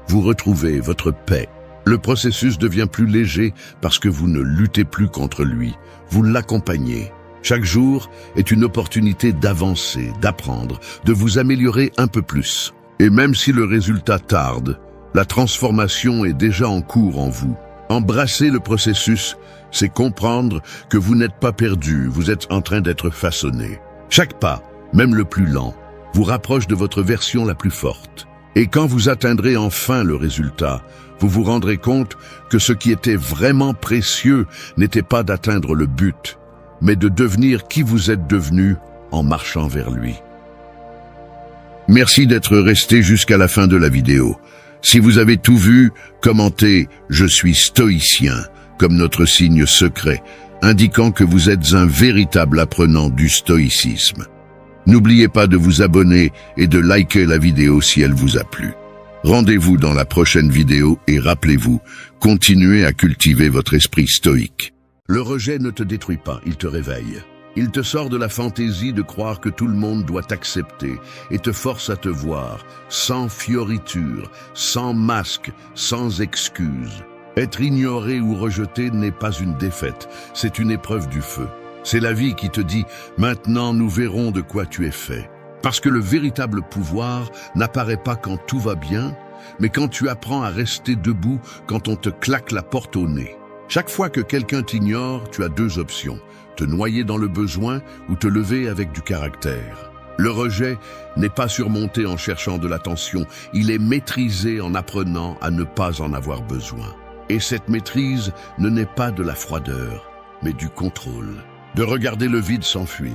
vous retrouvez votre paix. Le processus devient plus léger parce que vous ne luttez plus contre lui, vous l'accompagnez. Chaque jour est une opportunité d'avancer, d'apprendre, de vous améliorer un peu plus. Et même si le résultat tarde, la transformation est déjà en cours en vous. Embrasser le processus, c'est comprendre que vous n'êtes pas perdu, vous êtes en train d'être façonné. Chaque pas, même le plus lent, vous rapproche de votre version la plus forte. Et quand vous atteindrez enfin le résultat, vous vous rendrez compte que ce qui était vraiment précieux n'était pas d'atteindre le but, mais de devenir qui vous êtes devenu en marchant vers lui. Merci d'être resté jusqu'à la fin de la vidéo. Si vous avez tout vu, commentez « Je suis stoïcien » comme notre signe secret, indiquant que vous êtes un véritable apprenant du stoïcisme. N'oubliez pas de vous abonner et de liker la vidéo si elle vous a plu. Rendez-vous dans la prochaine vidéo et rappelez-vous, continuez à cultiver votre esprit stoïque. Le rejet ne te détruit pas, il te réveille. Il te sort de la fantaisie de croire que tout le monde doit t'accepter et te force à te voir, sans fioriture, sans masque, sans excuse. Être ignoré ou rejeté n'est pas une défaite, c'est une épreuve du feu. C'est la vie qui te dit « Maintenant nous verrons de quoi tu es fait ». Parce que le véritable pouvoir n'apparaît pas quand tout va bien, mais quand tu apprends à rester debout quand on te claque la porte au nez. Chaque fois que quelqu'un t'ignore, tu as deux options, te noyer dans le besoin ou te lever avec du caractère. Le rejet n'est pas surmonté en cherchant de l'attention, il est maîtrisé en apprenant à ne pas en avoir besoin. Et cette maîtrise ne naît pas de la froideur, mais du contrôle. De regarder le vide s'enfuir,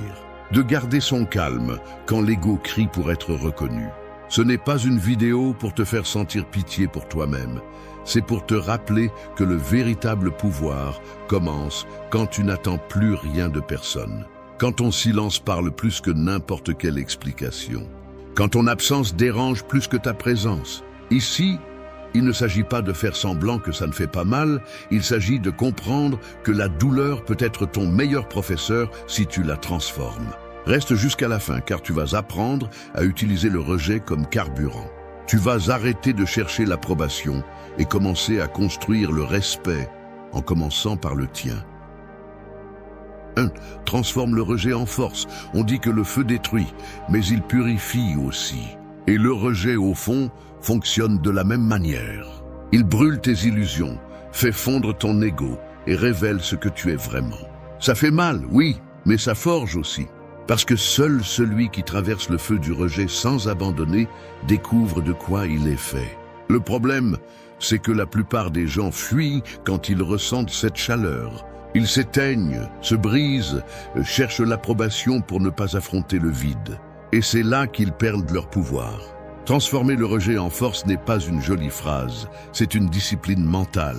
de garder son calme quand l'ego crie pour être reconnu. Ce n'est pas une vidéo pour te faire sentir pitié pour toi-même, c'est pour te rappeler que le véritable pouvoir commence quand tu n'attends plus rien de personne, quand ton silence parle plus que n'importe quelle explication, quand ton absence dérange plus que ta présence. Ici, il ne s'agit pas de faire semblant que ça ne fait pas mal, il s'agit de comprendre que la douleur peut être ton meilleur professeur si tu la transformes. Reste jusqu'à la fin car tu vas apprendre à utiliser le rejet comme carburant. Tu vas arrêter de chercher l'approbation et commencer à construire le respect en commençant par le tien. 1. Transforme le rejet en force. On dit que le feu détruit, mais il purifie aussi. Et le rejet, au fond, fonctionne de la même manière. Il brûle tes illusions, fait fondre ton ego et révèle ce que tu es vraiment. Ça fait mal, oui, mais ça forge aussi. Parce que seul celui qui traverse le feu du rejet sans abandonner découvre de quoi il est fait. Le problème, c'est que la plupart des gens fuient quand ils ressentent cette chaleur. Ils s'éteignent, se brisent, cherchent l'approbation pour ne pas affronter le vide. Et c'est là qu'ils perdent leur pouvoir. Transformer le rejet en force n'est pas une jolie phrase, c'est une discipline mentale.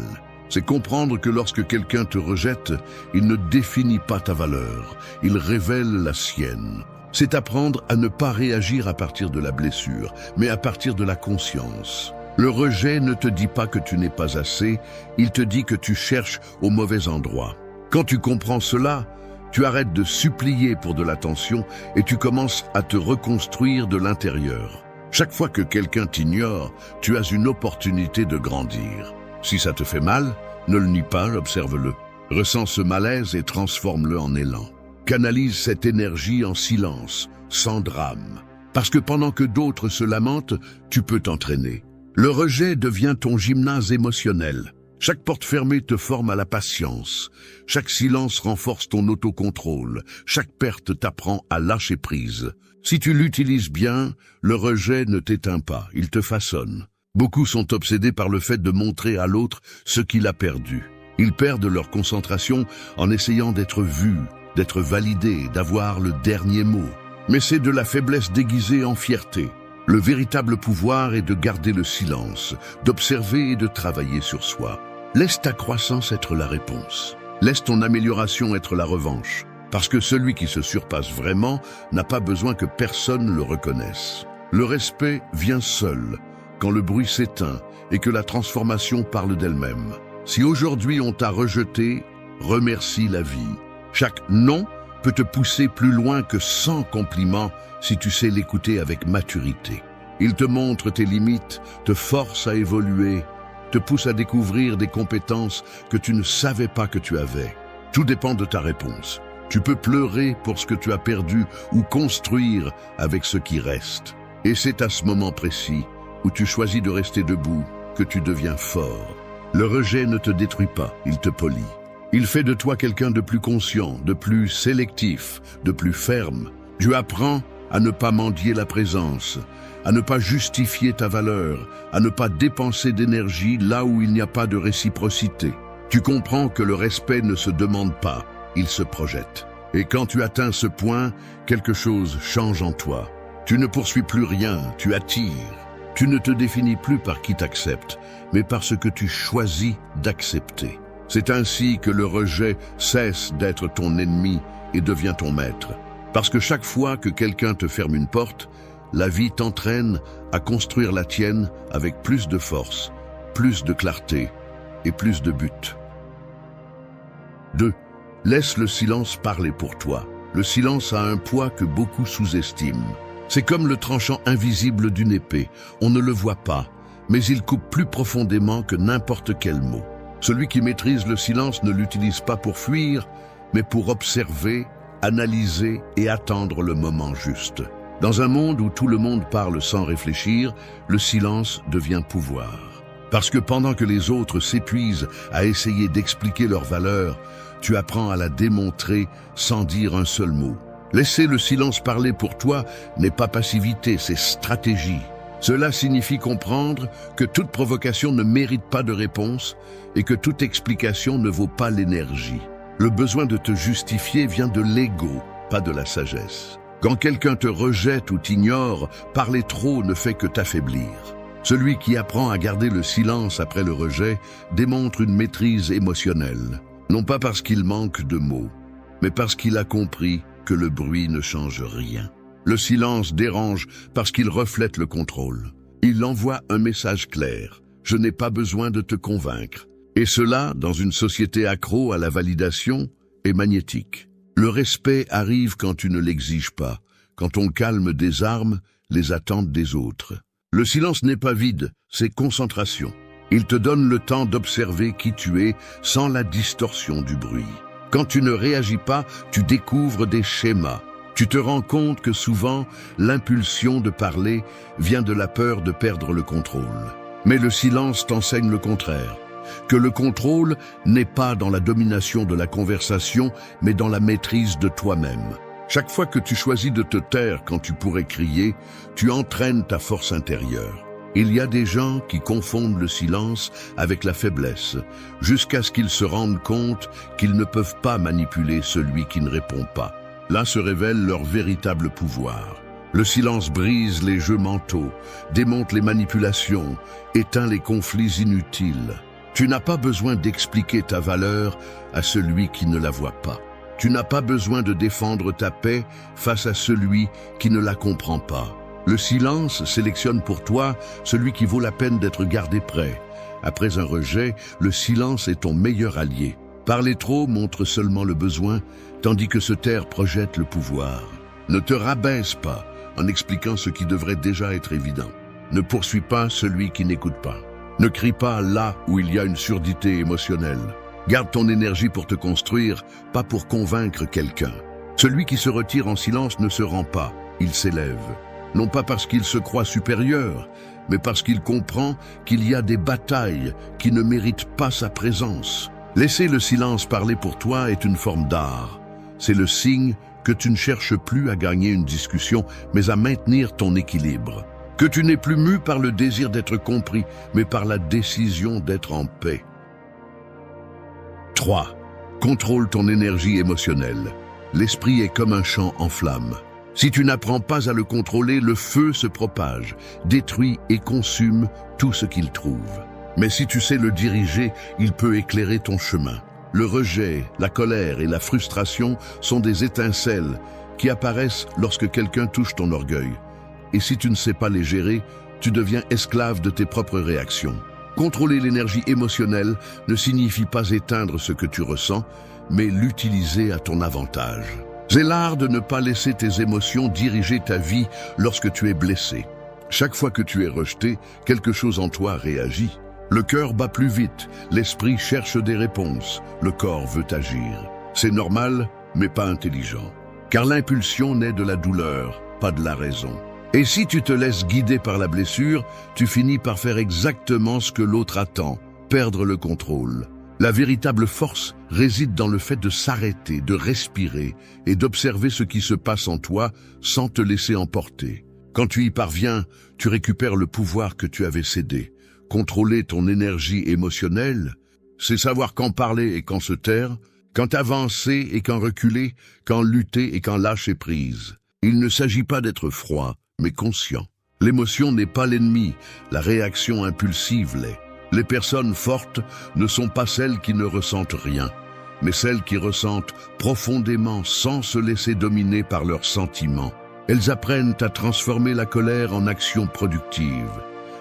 C'est comprendre que lorsque quelqu'un te rejette, il ne définit pas ta valeur, il révèle la sienne. C'est apprendre à ne pas réagir à partir de la blessure, mais à partir de la conscience. Le rejet ne te dit pas que tu n'es pas assez, il te dit que tu cherches au mauvais endroit. Quand tu comprends cela, tu arrêtes de supplier pour de l'attention et tu commences à te reconstruire de l'intérieur. Chaque fois que quelqu'un t'ignore, tu as une opportunité de grandir. Si ça te fait mal, ne le nie pas, observe-le. Ressens ce malaise et transforme-le en élan. Canalise cette énergie en silence, sans drame. Parce que pendant que d'autres se lamentent, tu peux t'entraîner. Le rejet devient ton gymnase émotionnel. Chaque porte fermée te forme à la patience. Chaque silence renforce ton autocontrôle. Chaque perte t'apprend à lâcher prise. Si tu l'utilises bien, le rejet ne t'éteint pas, il te façonne. Beaucoup sont obsédés par le fait de montrer à l'autre ce qu'il a perdu. Ils perdent leur concentration en essayant d'être vus, d'être validés, d'avoir le dernier mot. Mais c'est de la faiblesse déguisée en fierté. Le véritable pouvoir est de garder le silence, d'observer et de travailler sur soi. Laisse ta croissance être la réponse. Laisse ton amélioration être la revanche. Parce que celui qui se surpasse vraiment n'a pas besoin que personne le reconnaisse. Le respect vient seul, quand le bruit s'éteint et que la transformation parle d'elle-même. Si aujourd'hui on t'a rejeté, remercie la vie. Chaque non peut te pousser plus loin que 100 compliments si tu sais l'écouter avec maturité. Il te montre tes limites, te force à évoluer, te pousse à découvrir des compétences que tu ne savais pas que tu avais. Tout dépend de ta réponse. Tu peux pleurer pour ce que tu as perdu ou construire avec ce qui reste. Et c'est à ce moment précis où tu choisis de rester debout que tu deviens fort. Le rejet ne te détruit pas, il te polit. Il fait de toi quelqu'un de plus conscient, de plus sélectif, de plus ferme. Tu apprends à ne pas mendier la présence, à ne pas justifier ta valeur, à ne pas dépenser d'énergie là où il n'y a pas de réciprocité. Tu comprends que le respect ne se demande pas, il se projette. Et quand tu atteins ce point, quelque chose change en toi. Tu ne poursuis plus rien, tu attires. Tu ne te définis plus par qui t'accepte, mais par ce que tu choisis d'accepter. C'est ainsi que le rejet cesse d'être ton ennemi et devient ton maître. Parce que chaque fois que quelqu'un te ferme une porte, la vie t'entraîne à construire la tienne avec plus de force, plus de clarté et plus de but. 2. Laisse le silence parler pour toi. Le silence a un poids que beaucoup sous-estiment. C'est comme le tranchant invisible d'une épée. On ne le voit pas, mais il coupe plus profondément que n'importe quel mot. Celui qui maîtrise le silence ne l'utilise pas pour fuir, mais pour observer, analyser et attendre le moment juste. Dans un monde où tout le monde parle sans réfléchir, le silence devient pouvoir. Parce que pendant que les autres s'épuisent à essayer d'expliquer leur valeur, tu apprends à la démontrer sans dire un seul mot. Laisser le silence parler pour toi n'est pas passivité, c'est stratégie. Cela signifie comprendre que toute provocation ne mérite pas de réponse et que toute explication ne vaut pas l'énergie. Le besoin de te justifier vient de l'ego, pas de la sagesse. Quand quelqu'un te rejette ou t'ignore, parler trop ne fait que t'affaiblir. Celui qui apprend à garder le silence après le rejet démontre une maîtrise émotionnelle. Non pas parce qu'il manque de mots, mais parce qu'il a compris que le bruit ne change rien. Le silence dérange parce qu'il reflète le contrôle. Il envoie un message clair. Je n'ai pas besoin de te convaincre. Et cela, dans une société accro à la validation, est magnétique. Le respect arrive quand tu ne l'exiges pas, quand on calme des armes les attentes des autres. Le silence n'est pas vide, c'est concentration. Il te donne le temps d'observer qui tu es sans la distorsion du bruit. Quand tu ne réagis pas, tu découvres des schémas. Tu te rends compte que souvent, l'impulsion de parler vient de la peur de perdre le contrôle. Mais le silence t'enseigne le contraire, que le contrôle n'est pas dans la domination de la conversation, mais dans la maîtrise de toi-même. Chaque fois que tu choisis de te taire quand tu pourrais crier, tu entraînes ta force intérieure. Il y a des gens qui confondent le silence avec la faiblesse, jusqu'à ce qu'ils se rendent compte qu'ils ne peuvent pas manipuler celui qui ne répond pas. Là se révèle leur véritable pouvoir. Le silence brise les jeux mentaux, démonte les manipulations, éteint les conflits inutiles. Tu n'as pas besoin d'expliquer ta valeur à celui qui ne la voit pas. Tu n'as pas besoin de défendre ta paix face à celui qui ne la comprend pas. Le silence sélectionne pour toi celui qui vaut la peine d'être gardé près. Après un rejet, le silence est ton meilleur allié. Parler trop montre seulement le besoin, tandis que se taire projette le pouvoir. Ne te rabaisse pas en expliquant ce qui devrait déjà être évident. Ne poursuis pas celui qui n'écoute pas. Ne crie pas là où il y a une surdité émotionnelle. Garde ton énergie pour te construire, pas pour convaincre quelqu'un. Celui qui se retire en silence ne se rend pas, il s'élève. Non pas parce qu'il se croit supérieur, mais parce qu'il comprend qu'il y a des batailles qui ne méritent pas sa présence. Laisser le silence parler pour toi est une forme d'art. C'est le signe que tu ne cherches plus à gagner une discussion, mais à maintenir ton équilibre. Que tu n'es plus mu par le désir d'être compris, mais par la décision d'être en paix. 3. Contrôle ton énergie émotionnelle. L'esprit est comme un champ en flammes. Si tu n'apprends pas à le contrôler, le feu se propage, détruit et consume tout ce qu'il trouve. Mais si tu sais le diriger, il peut éclairer ton chemin. Le rejet, la colère et la frustration sont des étincelles qui apparaissent lorsque quelqu'un touche ton orgueil. Et si tu ne sais pas les gérer, tu deviens esclave de tes propres réactions. Contrôler l'énergie émotionnelle ne signifie pas éteindre ce que tu ressens, mais l'utiliser à ton avantage. C'est l'art de ne pas laisser tes émotions diriger ta vie lorsque tu es blessé. Chaque fois que tu es rejeté, quelque chose en toi réagit. Le cœur bat plus vite, l'esprit cherche des réponses, le corps veut agir. C'est normal, mais pas intelligent. Car l'impulsion naît de la douleur, pas de la raison. Et si tu te laisses guider par la blessure, tu finis par faire exactement ce que l'autre attend, perdre le contrôle. La véritable force réside dans le fait de s'arrêter, de respirer et d'observer ce qui se passe en toi sans te laisser emporter. Quand tu y parviens, tu récupères le pouvoir que tu avais cédé. Contrôler ton énergie émotionnelle, c'est savoir quand parler et quand se taire, quand avancer et quand reculer, quand lutter et quand lâcher prise. Il ne s'agit pas d'être froid, mais conscient. L'émotion n'est pas l'ennemi, la réaction impulsive l'est. Les personnes fortes ne sont pas celles qui ne ressentent rien. mais celles qui ressentent profondément sans se laisser dominer par leurs sentiments. Elles apprennent à transformer la colère en action productive,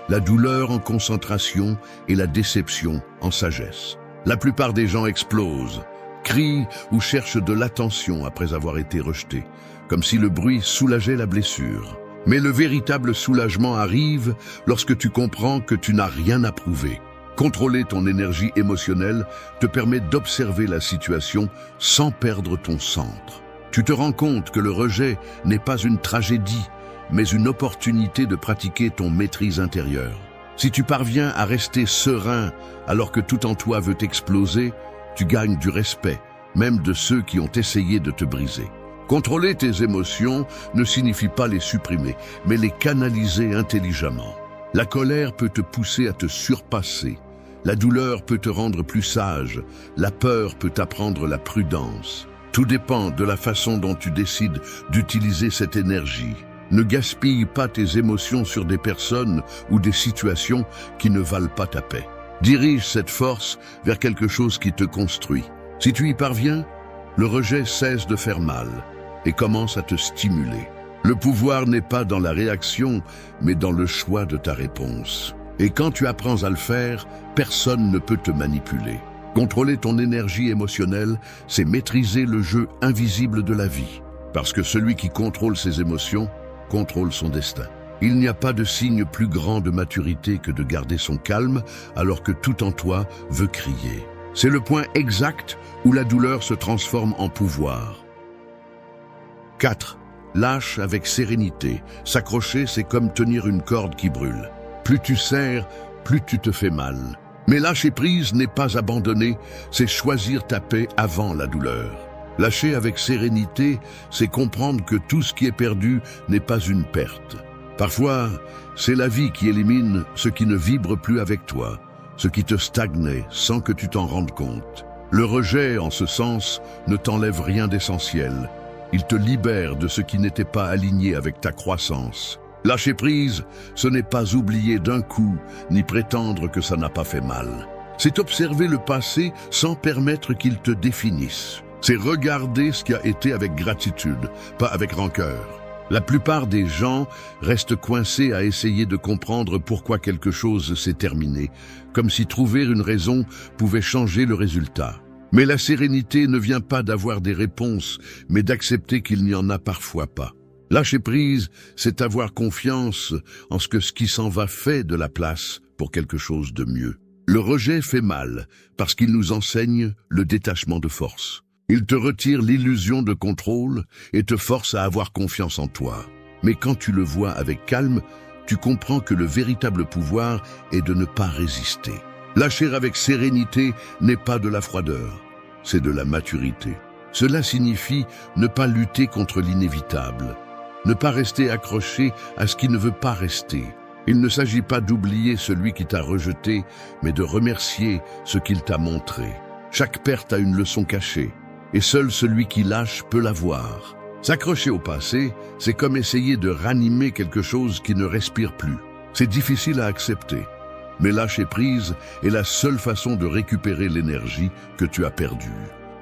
la douleur en concentration et la déception en sagesse. La plupart des gens explosent, crient ou cherchent de l'attention après avoir été rejetés, comme si le bruit soulageait la blessure. Mais le véritable soulagement arrive lorsque tu comprends que tu n'as rien à prouver. Contrôler ton énergie émotionnelle te permet d'observer la situation sans perdre ton centre. Tu te rends compte que le rejet n'est pas une tragédie, mais une opportunité de pratiquer ton maîtrise intérieure. Si tu parviens à rester serein alors que tout en toi veut exploser, tu gagnes du respect, même de ceux qui ont essayé de te briser. Contrôler tes émotions ne signifie pas les supprimer, mais les canaliser intelligemment. La colère peut te pousser à te surpasser. La douleur peut te rendre plus sage. La peur peut t'apprendre la prudence. Tout dépend de la façon dont tu décides d'utiliser cette énergie. Ne gaspille pas tes émotions sur des personnes ou des situations qui ne valent pas ta paix. Dirige cette force vers quelque chose qui te construit. Si tu y parviens, le rejet cesse de faire mal et commence à te stimuler. Le pouvoir n'est pas dans la réaction, mais dans le choix de ta réponse. Et quand tu apprends à le faire, personne ne peut te manipuler. Contrôler ton énergie émotionnelle, c'est maîtriser le jeu invisible de la vie. Parce que celui qui contrôle ses émotions contrôle son destin. Il n'y a pas de signe plus grand de maturité que de garder son calme alors que tout en toi veut crier. C'est le point exact où la douleur se transforme en pouvoir. 4. Lâche avec sérénité. S'accrocher, c'est comme tenir une corde qui brûle. Plus tu serres, plus tu te fais mal. Mais lâcher prise n'est pas abandonner, c'est choisir ta paix avant la douleur. Lâcher avec sérénité, c'est comprendre que tout ce qui est perdu n'est pas une perte. Parfois, c'est la vie qui élimine ce qui ne vibre plus avec toi, ce qui te stagnait sans que tu t'en rendes compte. Le rejet, en ce sens, ne t'enlève rien d'essentiel. Il te libère de ce qui n'était pas aligné avec ta croissance. Lâcher prise, ce n'est pas oublier d'un coup, ni prétendre que ça n'a pas fait mal. C'est observer le passé sans permettre qu'il te définisse. C'est regarder ce qui a été avec gratitude, pas avec rancœur. La plupart des gens restent coincés à essayer de comprendre pourquoi quelque chose s'est terminé, comme si trouver une raison pouvait changer le résultat. Mais la sérénité ne vient pas d'avoir des réponses, mais d'accepter qu'il n'y en a parfois pas. Lâcher prise, c'est avoir confiance en ce qui s'en va fait de la place pour quelque chose de mieux. Le rejet fait mal parce qu'il nous enseigne le détachement de force. Il te retire l'illusion de contrôle et te force à avoir confiance en toi. Mais quand tu le vois avec calme, tu comprends que le véritable pouvoir est de ne pas résister. Lâcher avec sérénité n'est pas de la froideur, c'est de la maturité. Cela signifie ne pas lutter contre l'inévitable, ne pas rester accroché à ce qui ne veut pas rester. Il ne s'agit pas d'oublier celui qui t'a rejeté, mais de remercier ce qu'il t'a montré. Chaque perte a une leçon cachée, et seul celui qui lâche peut la voir. S'accrocher au passé, c'est comme essayer de ranimer quelque chose qui ne respire plus. C'est difficile à accepter, mais lâcher prise est la seule façon de récupérer l'énergie que tu as perdue.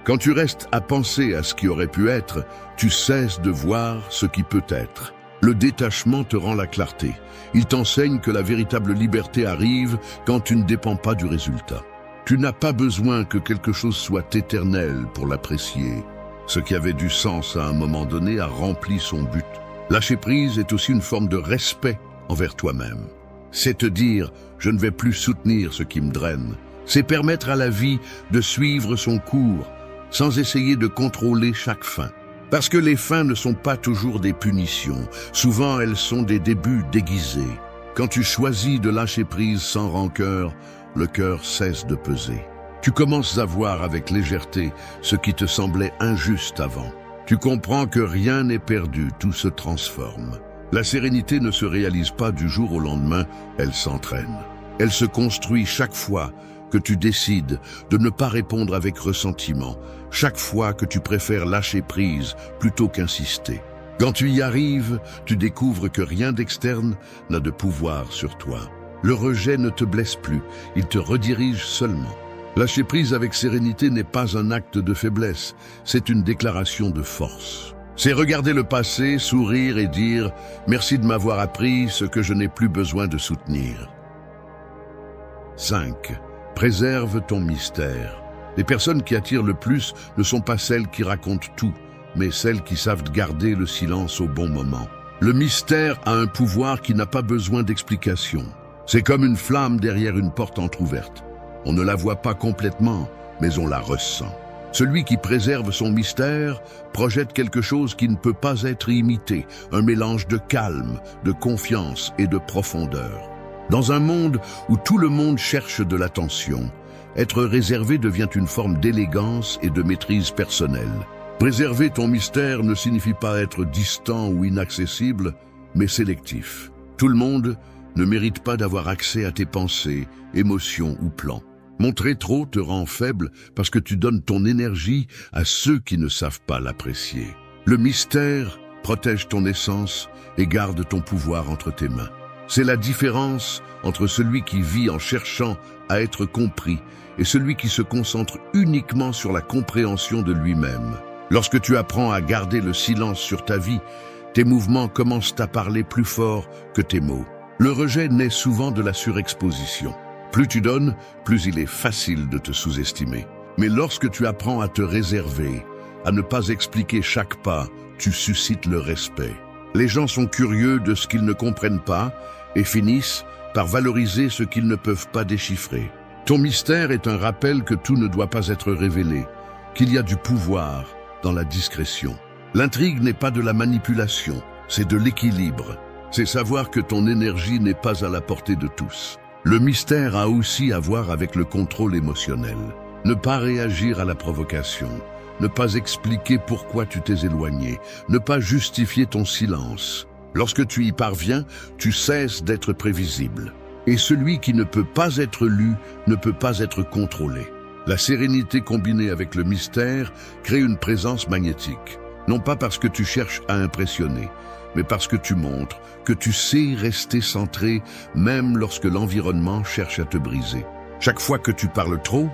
Quand tu restes à penser à ce qui aurait pu être, tu cesses de voir ce qui peut être. Le détachement te rend la clarté. Il t'enseigne que la véritable liberté arrive quand tu ne dépends pas du résultat. Tu n'as pas besoin que quelque chose soit éternel pour l'apprécier. Ce qui avait du sens à un moment donné a rempli son but. Lâcher prise est aussi une forme de respect envers toi-même. C'est te dire « je ne vais plus soutenir ce qui me draine ». C'est permettre à la vie de suivre son cours, sans essayer de contrôler chaque fin. Parce que les fins ne sont pas toujours des punitions, souvent elles sont des débuts déguisés. Quand tu choisis de lâcher prise sans rancœur, le cœur cesse de peser. Tu commences à voir avec légèreté ce qui te semblait injuste avant. Tu comprends que rien n'est perdu, tout se transforme. La sérénité ne se réalise pas du jour au lendemain, elle s'entraîne. Elle se construit chaque fois que tu décides de ne pas répondre avec ressentiment, chaque fois que tu préfères lâcher prise plutôt qu'insister. Quand tu y arrives, tu découvres que rien d'externe n'a de pouvoir sur toi. Le rejet ne te blesse plus, il te redirige seulement. Lâcher prise avec sérénité n'est pas un acte de faiblesse, c'est une déclaration de force. C'est regarder le passé, sourire et dire « Merci de m'avoir appris ce que je n'ai plus besoin de soutenir ». 5. Préserve ton mystère. Les personnes qui attirent le plus ne sont pas celles qui racontent tout, mais celles qui savent garder le silence au bon moment. Le mystère a un pouvoir qui n'a pas besoin d'explication. C'est comme une flamme derrière une porte entrouverte. On ne la voit pas complètement, mais on la ressent. Celui qui préserve son mystère projette quelque chose qui ne peut pas être imité, un mélange de calme, de confiance et de profondeur. Dans un monde où tout le monde cherche de l'attention, être réservé devient une forme d'élégance et de maîtrise personnelle. Préserver ton mystère ne signifie pas être distant ou inaccessible, mais sélectif. Tout le monde ne mérite pas d'avoir accès à tes pensées, émotions ou plans. Montrer trop te rend faible parce que tu donnes ton énergie à ceux qui ne savent pas l'apprécier. Le mystère protège ton essence et garde ton pouvoir entre tes mains. C'est la différence entre celui qui vit en cherchant à être compris et celui qui se concentre uniquement sur la compréhension de lui-même. Lorsque tu apprends à garder le silence sur ta vie, tes mouvements commencent à parler plus fort que tes mots. Le rejet naît souvent de la surexposition. Plus tu donnes, plus il est facile de te sous-estimer. Mais lorsque tu apprends à te réserver, à ne pas expliquer chaque pas, tu suscites le respect. Les gens sont curieux de ce qu'ils ne comprennent pas et finissent par valoriser ce qu'ils ne peuvent pas déchiffrer. Ton mystère est un rappel que tout ne doit pas être révélé, qu'il y a du pouvoir dans la discrétion. L'intrigue n'est pas de la manipulation, c'est de l'équilibre. C'est savoir que ton énergie n'est pas à la portée de tous. Le mystère a aussi à voir avec le contrôle émotionnel. Ne pas réagir à la provocation, ne pas expliquer pourquoi tu t'es éloigné, ne pas justifier ton silence. Lorsque tu y parviens, tu cesses d'être prévisible. Et celui qui ne peut pas être lu ne peut pas être contrôlé. La sérénité combinée avec le mystère crée une présence magnétique. Non pas parce que tu cherches à impressionner, mais parce que tu montres que tu sais rester centré même lorsque l'environnement cherche à te briser. Chaque fois que tu parles trop,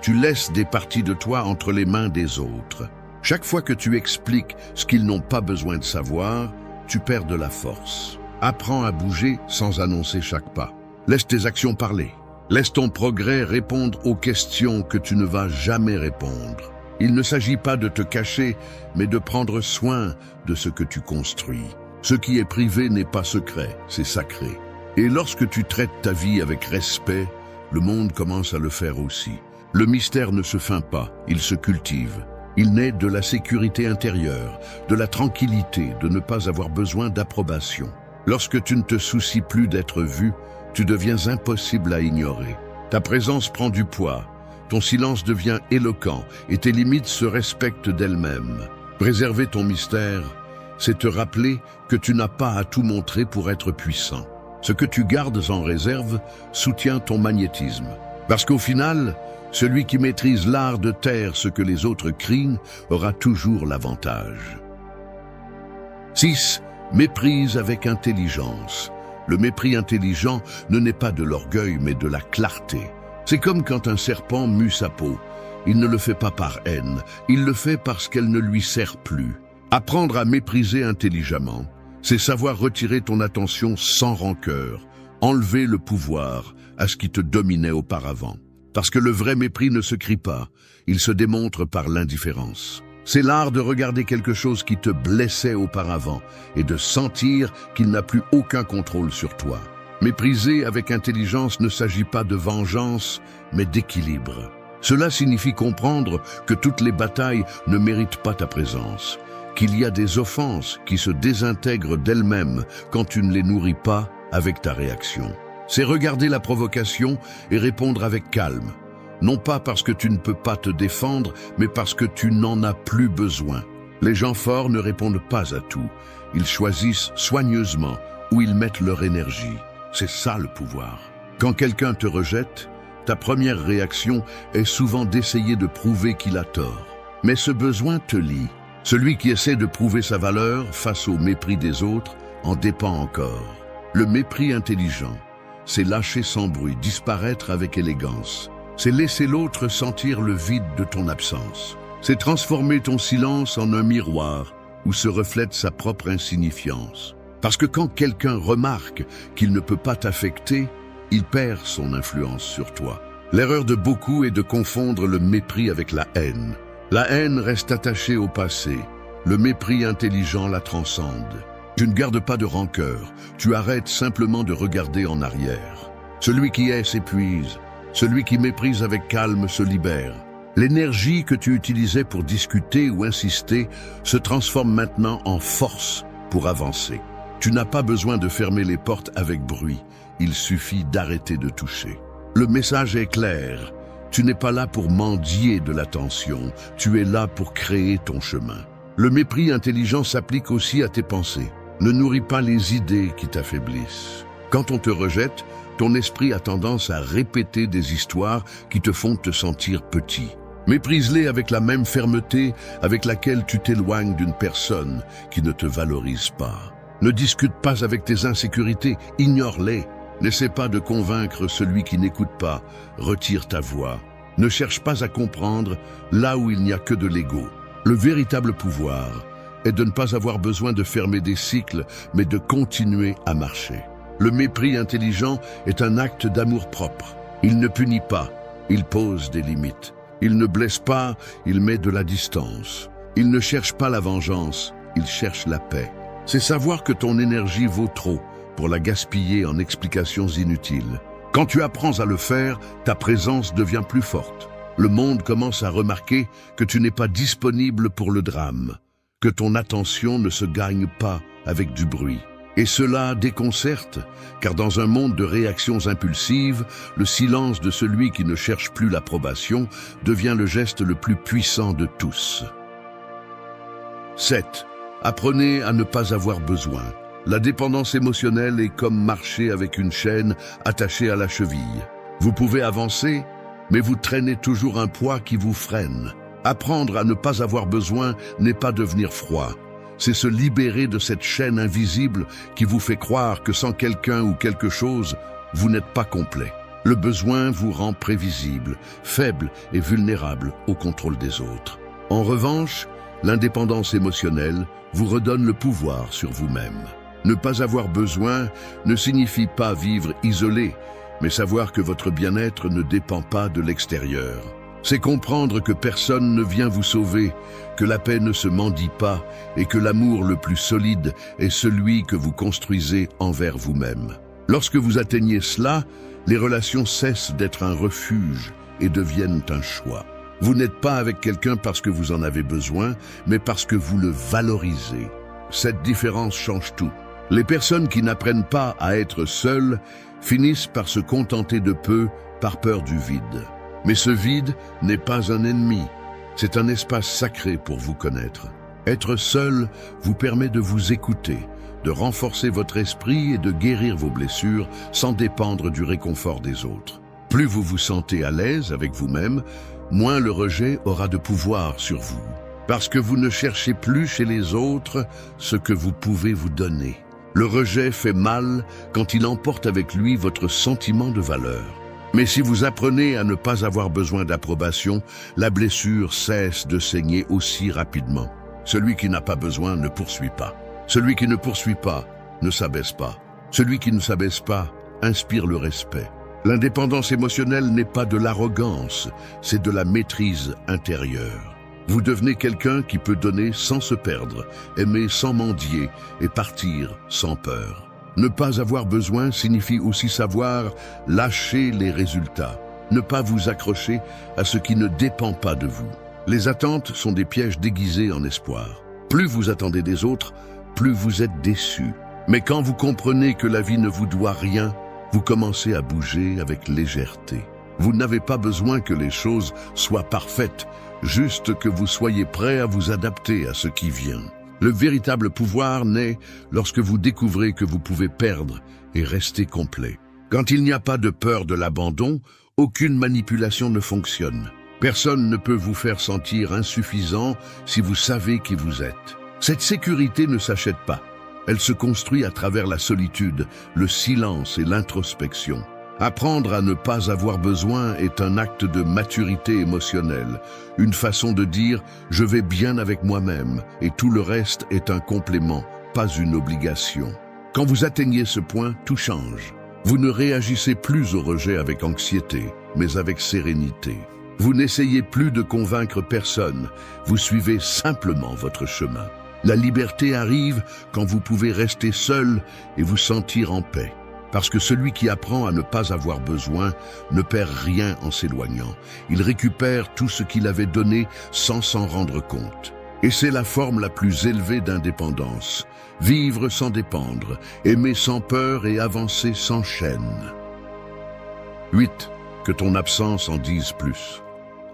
tu laisses des parties de toi entre les mains des autres. Chaque fois que tu expliques ce qu'ils n'ont pas besoin de savoir, tu perds de la force. Apprends à bouger sans annoncer chaque pas. Laisse tes actions parler. Laisse ton progrès répondre aux questions que tu ne vas jamais répondre. Il ne s'agit pas de te cacher, mais de prendre soin de ce que tu construis. Ce qui est privé n'est pas secret, c'est sacré. Et lorsque tu traites ta vie avec respect, le monde commence à le faire aussi. Le mystère ne se feint pas, il se cultive. Il naît de la sécurité intérieure, de la tranquillité de ne pas avoir besoin d'approbation. Lorsque tu ne te soucies plus d'être vu, tu deviens impossible à ignorer. Ta présence prend du poids, ton silence devient éloquent et tes limites se respectent d'elles-mêmes. Préserver ton mystère, c'est te rappeler que tu n'as pas à tout montrer pour être puissant. Ce que tu gardes en réserve soutient ton magnétisme. Parce qu'au final, celui qui maîtrise l'art de taire ce que les autres crient aura toujours l'avantage. 6. Méprise avec intelligence. Le mépris intelligent ne naît pas de l'orgueil mais de la clarté. C'est comme quand un serpent mue sa peau. Il ne le fait pas par haine, il le fait parce qu'elle ne lui sert plus. Apprendre à mépriser intelligemment, c'est savoir retirer ton attention sans rancœur, enlever le pouvoir à ce qui te dominait auparavant. Parce que le vrai mépris ne se crie pas, il se démontre par l'indifférence. C'est l'art de regarder quelque chose qui te blessait auparavant et de sentir qu'il n'a plus aucun contrôle sur toi. Mépriser avec intelligence ne s'agit pas de vengeance, mais d'équilibre. Cela signifie comprendre que toutes les batailles ne méritent pas ta présence, qu'il y a des offenses qui se désintègrent d'elles-mêmes quand tu ne les nourris pas avec ta réaction. C'est regarder la provocation et répondre avec calme. Non pas parce que tu ne peux pas te défendre, mais parce que tu n'en as plus besoin. Les gens forts ne répondent pas à tout. Ils choisissent soigneusement où ils mettent leur énergie. C'est ça le pouvoir. Quand quelqu'un te rejette, ta première réaction est souvent d'essayer de prouver qu'il a tort. Mais ce besoin te lie. Celui qui essaie de prouver sa valeur face au mépris des autres en dépend encore. Le mépris intelligent, c'est lâcher sans bruit, disparaître avec élégance. C'est laisser l'autre sentir le vide de ton absence. C'est transformer ton silence en un miroir où se reflète sa propre insignifiance. Parce que quand quelqu'un remarque qu'il ne peut pas t'affecter, il perd son influence sur toi. L'erreur de beaucoup est de confondre le mépris avec la haine. La haine reste attachée au passé. Le mépris intelligent la transcende. Tu ne gardes pas de rancœur. Tu arrêtes simplement de regarder en arrière. Celui qui est s'épuise. Celui qui méprise avec calme se libère. L'énergie que tu utilisais pour discuter ou insister se transforme maintenant en force pour avancer. Tu n'as pas besoin de fermer les portes avec bruit. Il suffit d'arrêter de toucher. Le message est clair. Tu n'es pas là pour mendier de l'attention. Tu es là pour créer ton chemin. Le mépris intelligent s'applique aussi à tes pensées. Ne nourris pas les idées qui t'affaiblissent. Quand on te rejette, ton esprit a tendance à répéter des histoires qui te font te sentir petit. Méprise-les avec la même fermeté avec laquelle tu t'éloignes d'une personne qui ne te valorise pas. Ne discute pas avec tes insécurités, ignore-les. N'essaie pas de convaincre celui qui n'écoute pas, retire ta voix. Ne cherche pas à comprendre là où il n'y a que de l'ego. Le véritable pouvoir est de ne pas avoir besoin de fermer des cycles, mais de continuer à marcher. Le mépris intelligent est un acte d'amour-propre. Il ne punit pas, il pose des limites. Il ne blesse pas, il met de la distance. Il ne cherche pas la vengeance, il cherche la paix. C'est savoir que ton énergie vaut trop pour la gaspiller en explications inutiles. Quand tu apprends à le faire, ta présence devient plus forte. Le monde commence à remarquer que tu n'es pas disponible pour le drame, que ton attention ne se gagne pas avec du bruit. Et cela déconcerte, car dans un monde de réactions impulsives, le silence de celui qui ne cherche plus l'approbation devient le geste le plus puissant de tous. 7. Apprenez à ne pas avoir besoin. La dépendance émotionnelle est comme marcher avec une chaîne attachée à la cheville. Vous pouvez avancer, mais vous traînez toujours un poids qui vous freine. Apprendre à ne pas avoir besoin n'est pas devenir froid. C'est se libérer de cette chaîne invisible qui vous fait croire que sans quelqu'un ou quelque chose, vous n'êtes pas complet. Le besoin vous rend prévisible, faible et vulnérable au contrôle des autres. En revanche, l'indépendance émotionnelle vous redonne le pouvoir sur vous-même. Ne pas avoir besoin ne signifie pas vivre isolé, mais savoir que votre bien-être ne dépend pas de l'extérieur. C'est comprendre que personne ne vient vous sauver, que la paix ne se mendie pas et que l'amour le plus solide est celui que vous construisez envers vous-même. Lorsque vous atteignez cela, les relations cessent d'être un refuge et deviennent un choix. Vous n'êtes pas avec quelqu'un parce que vous en avez besoin, mais parce que vous le valorisez. Cette différence change tout. Les personnes qui n'apprennent pas à être seules finissent par se contenter de peu par peur du vide. Mais ce vide n'est pas un ennemi, c'est un espace sacré pour vous connaître. Être seul vous permet de vous écouter, de renforcer votre esprit et de guérir vos blessures sans dépendre du réconfort des autres. Plus vous vous sentez à l'aise avec vous-même, moins le rejet aura de pouvoir sur vous. Parce que vous ne cherchez plus chez les autres ce que vous pouvez vous donner. Le rejet fait mal quand il emporte avec lui votre sentiment de valeur. Mais si vous apprenez à ne pas avoir besoin d'approbation, la blessure cesse de saigner aussi rapidement. Celui qui n'a pas besoin ne poursuit pas. Celui qui ne poursuit pas ne s'abaisse pas. Celui qui ne s'abaisse pas inspire le respect. L'indépendance émotionnelle n'est pas de l'arrogance, c'est de la maîtrise intérieure. Vous devenez quelqu'un qui peut donner sans se perdre, aimer sans mendier et partir sans peur. Ne pas avoir besoin signifie aussi savoir lâcher les résultats, ne pas vous accrocher à ce qui ne dépend pas de vous. Les attentes sont des pièges déguisés en espoir. Plus vous attendez des autres, plus vous êtes déçus. Mais quand vous comprenez que la vie ne vous doit rien, vous commencez à bouger avec légèreté. Vous n'avez pas besoin que les choses soient parfaites, juste que vous soyez prêt à vous adapter à ce qui vient. Le véritable pouvoir naît lorsque vous découvrez que vous pouvez perdre et rester complet. Quand il n'y a pas de peur de l'abandon, aucune manipulation ne fonctionne. Personne ne peut vous faire sentir insuffisant si vous savez qui vous êtes. Cette sécurité ne s'achète pas. Elle se construit à travers la solitude, le silence et l'introspection. Apprendre à ne pas avoir besoin est un acte de maturité émotionnelle, une façon de dire « je vais bien avec moi-même » et tout le reste est un complément, pas une obligation. Quand vous atteignez ce point, tout change. Vous ne réagissez plus au rejet avec anxiété, mais avec sérénité. Vous n'essayez plus de convaincre personne, vous suivez simplement votre chemin. La liberté arrive quand vous pouvez rester seul et vous sentir en paix. Parce que celui qui apprend à ne pas avoir besoin ne perd rien en s'éloignant. Il récupère tout ce qu'il avait donné sans s'en rendre compte. Et c'est la forme la plus élevée d'indépendance. Vivre sans dépendre, aimer sans peur et avancer sans chaîne. 8. Que ton absence en dise plus.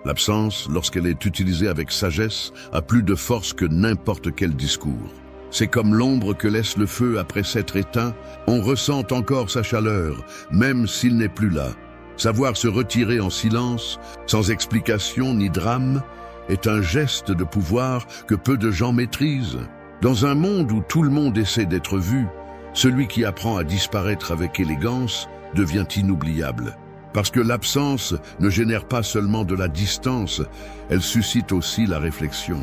L'absence, lorsqu'elle est utilisée avec sagesse, a plus de force que n'importe quel discours. C'est comme l'ombre que laisse le feu après s'être éteint, on ressent encore sa chaleur, même s'il n'est plus là. Savoir se retirer en silence, sans explication ni drame, est un geste de pouvoir que peu de gens maîtrisent. Dans un monde où tout le monde essaie d'être vu, celui qui apprend à disparaître avec élégance devient inoubliable. Parce que l'absence ne génère pas seulement de la distance, elle suscite aussi la réflexion.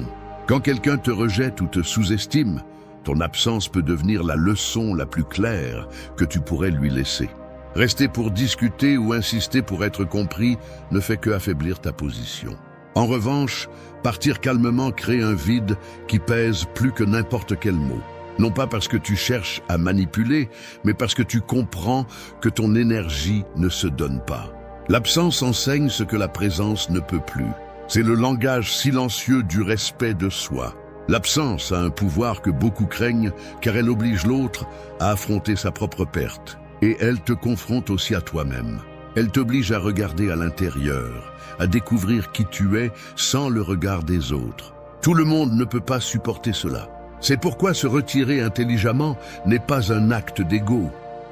Quand quelqu'un te rejette ou te sous-estime, ton absence peut devenir la leçon la plus claire que tu pourrais lui laisser. Rester pour discuter ou insister pour être compris ne fait que affaiblir ta position. En revanche, partir calmement crée un vide qui pèse plus que n'importe quel mot. Non pas parce que tu cherches à manipuler, mais parce que tu comprends que ton énergie ne se donne pas. L'absence enseigne ce que la présence ne peut plus. C'est le langage silencieux du respect de soi. L'absence a un pouvoir que beaucoup craignent car elle oblige l'autre à affronter sa propre perte. Et elle te confronte aussi à toi-même. Elle t'oblige à regarder à l'intérieur, à découvrir qui tu es sans le regard des autres. Tout le monde ne peut pas supporter cela. C'est pourquoi se retirer intelligemment n'est pas un acte d'ego.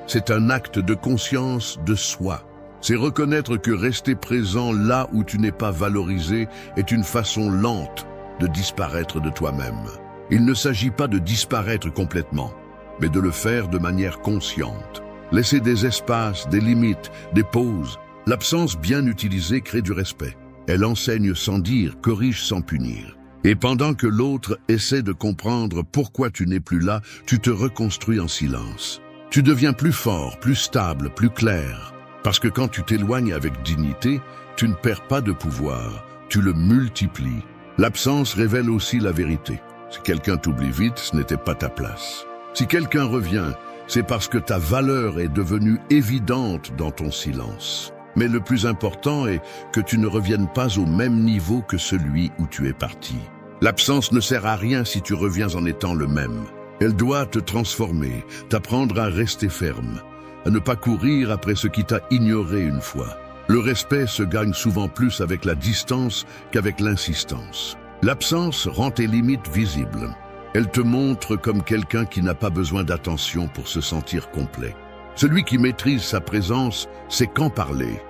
C'est un acte de conscience de soi. C'est reconnaître que rester présent là où tu n'es pas valorisé est une façon lente de disparaître de toi-même. Il ne s'agit pas de disparaître complètement, mais de le faire de manière consciente. Laisser des espaces, des limites, des pauses. L'absence bien utilisée crée du respect. Elle enseigne sans dire, corrige sans punir. Et pendant que l'autre essaie de comprendre pourquoi tu n'es plus là, tu te reconstruis en silence. Tu deviens plus fort, plus stable, plus clair. Parce que quand tu t'éloignes avec dignité, tu ne perds pas de pouvoir, tu le multiplies. L'absence révèle aussi la vérité. Si quelqu'un t'oublie vite, ce n'était pas ta place. Si quelqu'un revient, c'est parce que ta valeur est devenue évidente dans ton silence. Mais le plus important est que tu ne reviennes pas au même niveau que celui où tu es parti. L'absence ne sert à rien si tu reviens en étant le même. Elle doit te transformer, t'apprendre à rester ferme, à ne pas courir après ce qui t'a ignoré une fois. Le respect se gagne souvent plus avec la distance qu'avec l'insistance. L'absence rend tes limites visibles. Elle te montre comme quelqu'un qui n'a pas besoin d'attention pour se sentir complet. Celui qui maîtrise sa présence sait quand parler,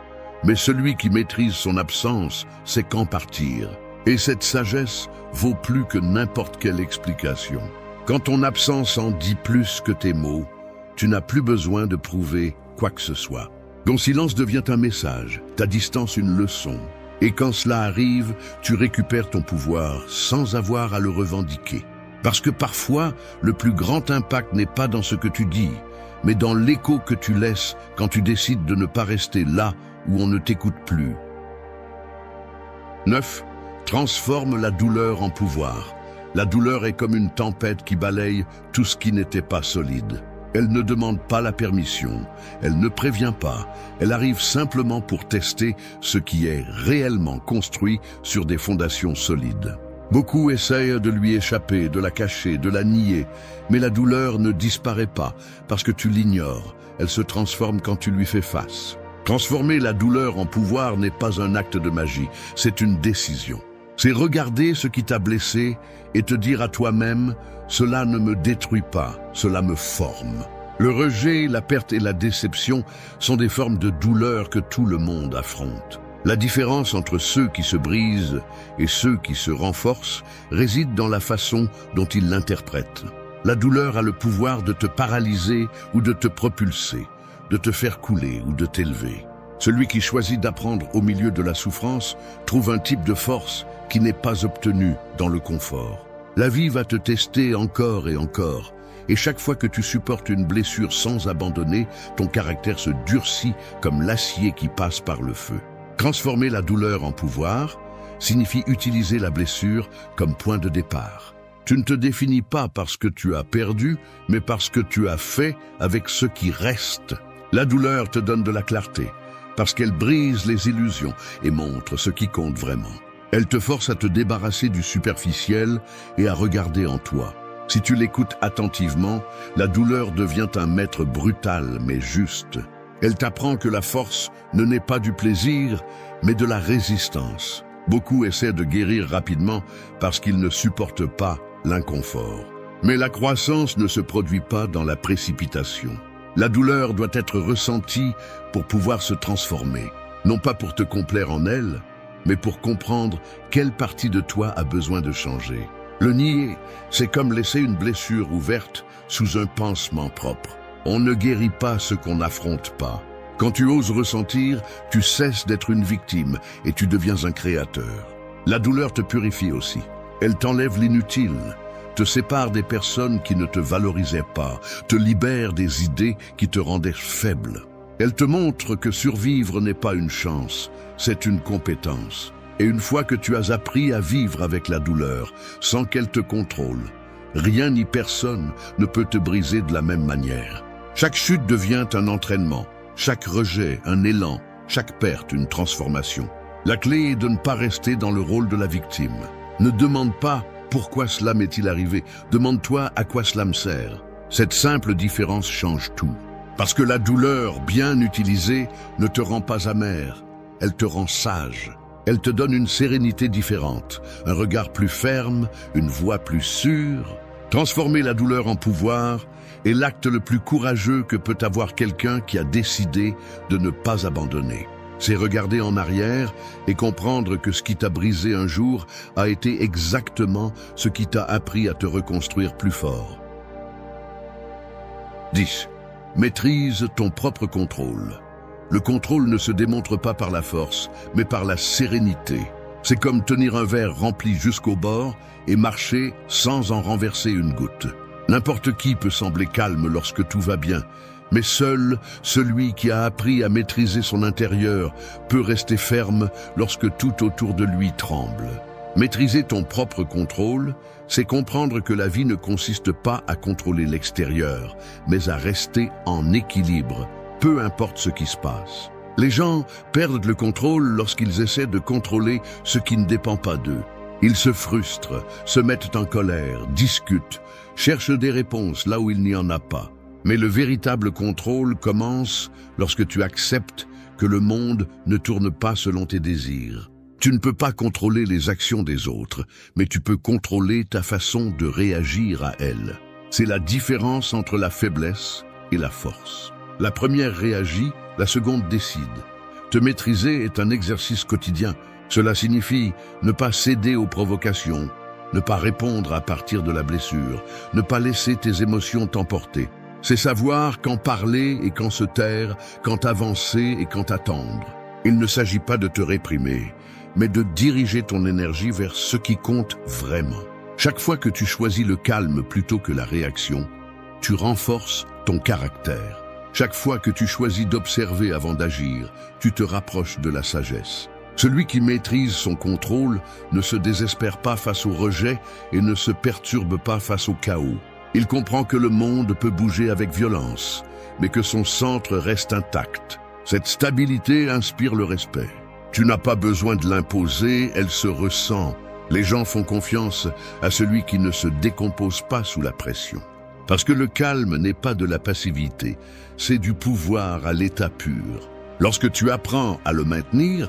mais celui qui maîtrise son absence sait quand partir. Et cette sagesse vaut plus que n'importe quelle explication. Quand ton absence en dit plus que tes mots, tu n'as plus besoin de prouver quoi que ce soit. Ton silence devient un message, ta distance une leçon. Et quand cela arrive, tu récupères ton pouvoir sans avoir à le revendiquer. Parce que parfois, le plus grand impact n'est pas dans ce que tu dis, mais dans l'écho que tu laisses quand tu décides de ne pas rester là où on ne t'écoute plus. 9. Transforme la douleur en pouvoir. La douleur est comme une tempête qui balaye tout ce qui n'était pas solide. Elle ne demande pas la permission, elle ne prévient pas, elle arrive simplement pour tester ce qui est réellement construit sur des fondations solides. Beaucoup essayent de lui échapper, de la cacher, de la nier, mais la douleur ne disparaît pas parce que tu l'ignores, elle se transforme quand tu lui fais face. Transformer la douleur en pouvoir n'est pas un acte de magie, c'est une décision. C'est regarder ce qui t'a blessé et te dire à toi-même « Cela ne me détruit pas, cela me forme ». Le rejet, la perte et la déception sont des formes de douleur que tout le monde affronte. La différence entre ceux qui se brisent et ceux qui se renforcent réside dans la façon dont ils l'interprètent. La douleur a le pouvoir de te paralyser ou de te propulser. de te faire couler ou de t'élever. Celui qui choisit d'apprendre au milieu de la souffrance trouve un type de force qui n'est pas obtenu dans le confort. La vie va te tester encore, et chaque fois que tu supportes une blessure sans abandonner, ton caractère se durcit comme l'acier qui passe par le feu. Transformer la douleur en pouvoir signifie utiliser la blessure comme point de départ. Tu ne te définis pas parce que tu as perdu, mais parce que tu as fait avec ce qui reste. La douleur te donne de la clarté, parce qu'elle brise les illusions et montre ce qui compte vraiment. Elle te force à te débarrasser du superficiel et à regarder en toi. Si tu l'écoutes attentivement, la douleur devient un maître brutal mais juste. Elle t'apprend que la force ne naît pas du plaisir, mais de la résistance. Beaucoup essaient de guérir rapidement parce qu'ils ne supportent pas l'inconfort. Mais la croissance ne se produit pas dans la précipitation. La douleur doit être ressentie pour pouvoir se transformer, non pas pour te complaire en elle, mais pour comprendre quelle partie de toi a besoin de changer. Le nier, c'est comme laisser une blessure ouverte sous un pansement propre. On ne guérit pas ce qu'on n'affronte pas. Quand tu oses ressentir, tu cesses d'être une victime et tu deviens un créateur. La douleur te purifie aussi. Elle t'enlève l'inutile, te sépare des personnes qui ne te valorisaient pas, te libère des idées qui te rendaient faible. Elle te montre que survivre n'est pas une chance, c'est une compétence. Et une fois que tu as appris à vivre avec la douleur, sans qu'elle te contrôle, rien ni personne ne peut te briser de la même manière. Chaque chute devient un entraînement, chaque rejet un élan, chaque perte une transformation. La clé est de ne pas rester dans le rôle de la victime. Ne demande pas « pourquoi cela m'est-il arrivé ?» Demande-toi à quoi cela me sert. Cette simple différence change tout. Parce que la douleur, bien utilisée, ne te rend pas amer, elle te rend sage. Elle te donne une sérénité différente, un regard plus ferme, une voix plus sûre. Transformer la douleur en pouvoir est l'acte le plus courageux que peut avoir quelqu'un qui a décidé de ne pas abandonner. C'est regarder en arrière et comprendre que ce qui t'a brisé un jour a été exactement ce qui t'a appris à te reconstruire plus fort. 10. Maîtrise ton propre contrôle. Le contrôle ne se démontre pas par la force, mais par la sérénité. C'est comme tenir un verre rempli jusqu'au bord et marcher sans en renverser une goutte. N'importe qui peut sembler calme lorsque tout va bien, mais seul celui qui a appris à maîtriser son intérieur peut rester ferme lorsque tout autour de lui tremble. Maîtriser ton propre contrôle, c'est comprendre que la vie ne consiste pas à contrôler l'extérieur, mais à rester en équilibre, peu importe ce qui se passe. Les gens perdent le contrôle lorsqu'ils essaient de contrôler ce qui ne dépend pas d'eux. Ils se frustrent, se mettent en colère, discutent, cherchent des réponses là où il n'y en a pas. Mais le véritable contrôle commence lorsque tu acceptes que le monde ne tourne pas selon tes désirs. Tu ne peux pas contrôler les actions des autres, mais tu peux contrôler ta façon de réagir à elles. C'est la différence entre la faiblesse et la force. La première réagit, la seconde décide. Te maîtriser est un exercice quotidien. Cela signifie ne pas céder aux provocations, ne pas répondre à partir de la blessure, ne pas laisser tes émotions t'emporter. C'est savoir quand parler et quand se taire, quand avancer et quand attendre. Il ne s'agit pas de te réprimer, mais de diriger ton énergie vers ce qui compte vraiment. Chaque fois que tu choisis le calme plutôt que la réaction, tu renforces ton caractère. Chaque fois que tu choisis d'observer avant d'agir, tu te rapproches de la sagesse. Celui qui maîtrise son contrôle ne se désespère pas face au rejet et ne se perturbe pas face au chaos. Il comprend que le monde peut bouger avec violence, mais que son centre reste intact. Cette stabilité inspire le respect. Tu n'as pas besoin de l'imposer, elle se ressent. Les gens font confiance à celui qui ne se décompose pas sous la pression. Parce que le calme n'est pas de la passivité, c'est du pouvoir à l'état pur. Lorsque tu apprends à le maintenir,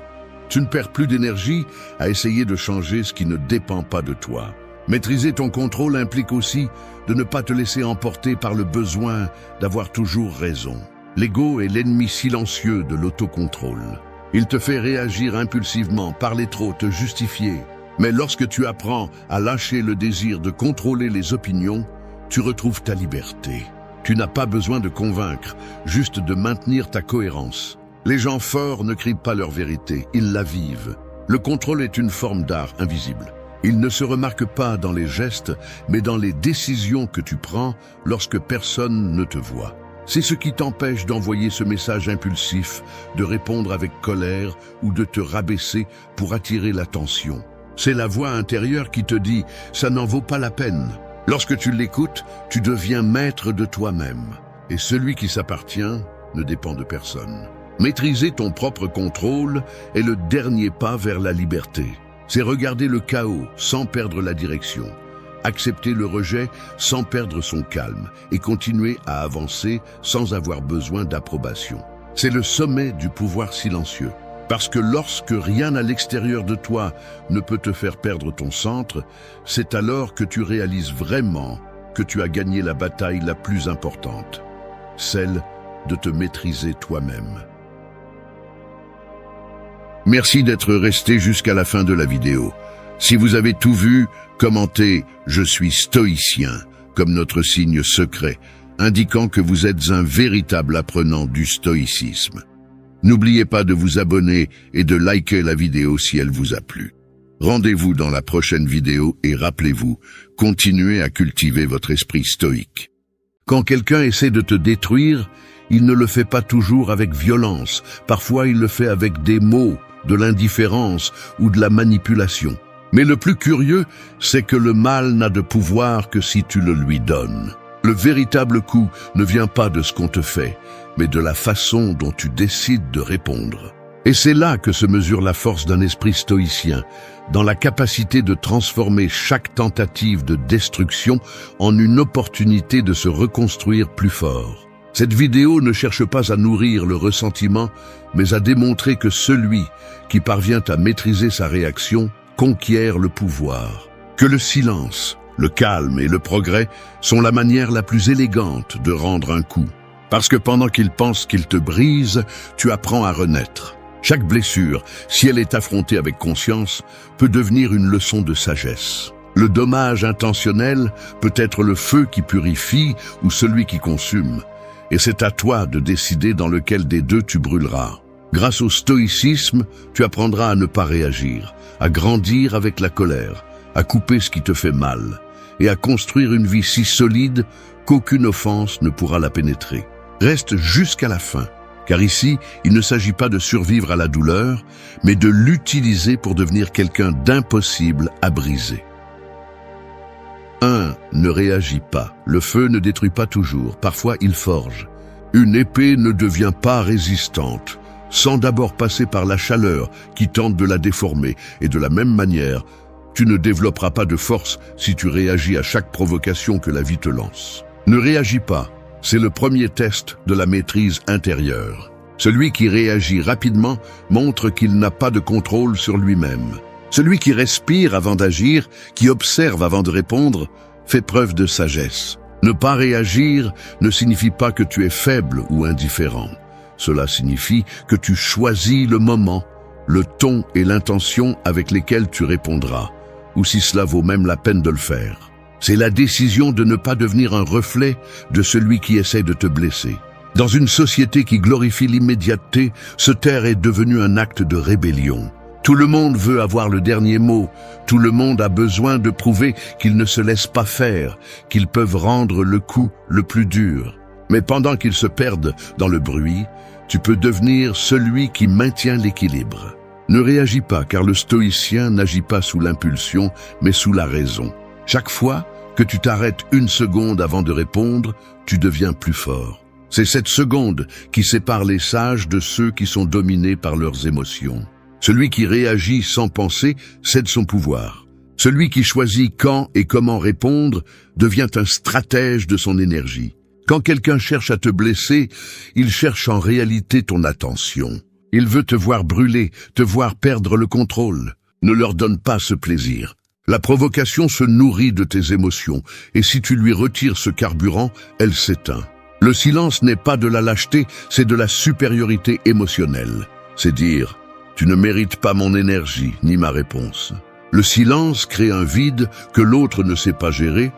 tu ne perds plus d'énergie à essayer de changer ce qui ne dépend pas de toi. Maîtriser ton contrôle implique aussi de ne pas te laisser emporter par le besoin d'avoir toujours raison. L'ego est l'ennemi silencieux de l'autocontrôle. Il te fait réagir impulsivement, parler trop, te justifier. Mais lorsque tu apprends à lâcher le désir de contrôler les opinions, tu retrouves ta liberté. Tu n'as pas besoin de convaincre, juste de maintenir ta cohérence. Les gens forts ne crient pas leur vérité, ils la vivent. Le contrôle est une forme d'art invisible. Il ne se remarque pas dans les gestes, mais dans les décisions que tu prends lorsque personne ne te voit. C'est ce qui t'empêche d'envoyer ce message impulsif, de répondre avec colère ou de te rabaisser pour attirer l'attention. C'est la voix intérieure qui te dit « ça n'en vaut pas la peine ». Lorsque tu l'écoutes, tu deviens maître de toi-même. Et celui qui s'appartient ne dépend de personne. Maîtriser ton propre contrôle est le dernier pas vers la liberté. C'est regarder le chaos sans perdre la direction, accepter le rejet sans perdre son calme et continuer à avancer sans avoir besoin d'approbation. C'est le sommet du pouvoir silencieux. Parce que lorsque rien à l'extérieur de toi ne peut te faire perdre ton centre, c'est alors que tu réalises vraiment que tu as gagné la bataille la plus importante, celle de te maîtriser toi-même. Merci d'être resté jusqu'à la fin de la vidéo. Si vous avez tout vu, commentez « Je suis stoïcien » comme notre signe secret, indiquant que vous êtes un véritable apprenant du stoïcisme. N'oubliez pas de vous abonner et de liker la vidéo si elle vous a plu. Rendez-vous dans la prochaine vidéo et rappelez-vous, continuez à cultiver votre esprit stoïque. Quand quelqu'un essaie de te détruire, il ne le fait pas toujours avec violence. Parfois, il le fait avec des mots, de l'indifférence ou de la manipulation. Mais le plus curieux, c'est que le mal n'a de pouvoir que si tu le lui donnes. Le véritable coup ne vient pas de ce qu'on te fait, mais de la façon dont tu décides de répondre. Et c'est là que se mesure la force d'un esprit stoïcien, dans la capacité de transformer chaque tentative de destruction en une opportunité de se reconstruire plus fort. Cette vidéo ne cherche pas à nourrir le ressentiment, mais à démontrer que celui qui parvient à maîtriser sa réaction conquiert le pouvoir. Que le silence, le calme et le progrès sont la manière la plus élégante de rendre un coup. Parce que pendant qu'il pense qu'il te brise, tu apprends à renaître. Chaque blessure, si elle est affrontée avec conscience, peut devenir une leçon de sagesse. Le dommage intentionnel peut être le feu qui purifie ou celui qui consume. Et c'est à toi de décider dans lequel des deux tu brûleras. Grâce au stoïcisme, tu apprendras à ne pas réagir, à grandir avec la colère, à couper ce qui te fait mal, et à construire une vie si solide qu'aucune offense ne pourra la pénétrer. Reste jusqu'à la fin, car ici, il ne s'agit pas de survivre à la douleur, mais de l'utiliser pour devenir quelqu'un d'impossible à briser. 1. Ne réagis pas. Le feu ne détruit pas toujours, parfois il forge. Une épée ne devient pas résistante, sans d'abord passer par la chaleur qui tente de la déformer, et de la même manière, tu ne développeras pas de force si tu réagis à chaque provocation que la vie te lance. Ne réagis pas, c'est le premier test de la maîtrise intérieure. Celui qui réagit rapidement montre qu'il n'a pas de contrôle sur lui-même. Celui qui respire avant d'agir, qui observe avant de répondre, fait preuve de sagesse. Ne pas réagir ne signifie pas que tu es faible ou indifférent. Cela signifie que tu choisis le moment, le ton et l'intention avec lesquels tu répondras, ou si cela vaut même la peine de le faire. C'est la décision de ne pas devenir un reflet de celui qui essaie de te blesser. Dans une société qui glorifie l'immédiateté, se taire est devenu un acte de rébellion. Tout le monde veut avoir le dernier mot, tout le monde a besoin de prouver qu'ils ne se laissent pas faire, qu'ils peuvent rendre le coup le plus dur. Mais pendant qu'ils se perdent dans le bruit, tu peux devenir celui qui maintient l'équilibre. Ne réagis pas, car le stoïcien n'agit pas sous l'impulsion, mais sous la raison. Chaque fois que tu t'arrêtes une seconde avant de répondre, tu deviens plus fort. C'est cette seconde qui sépare les sages de ceux qui sont dominés par leurs émotions. Celui qui réagit sans penser cède son pouvoir. Celui qui choisit quand et comment répondre devient un stratège de son énergie. Quand quelqu'un cherche à te blesser, il cherche en réalité ton attention. Il veut te voir brûler, te voir perdre le contrôle. Ne leur donne pas ce plaisir. La provocation se nourrit de tes émotions, et si tu lui retires ce carburant, elle s'éteint. Le silence n'est pas de la lâcheté, c'est de la supériorité émotionnelle. C'est dire « Tu ne mérites pas mon énergie, ni ma réponse ». Le silence crée un vide que l'autre ne sait pas gérer,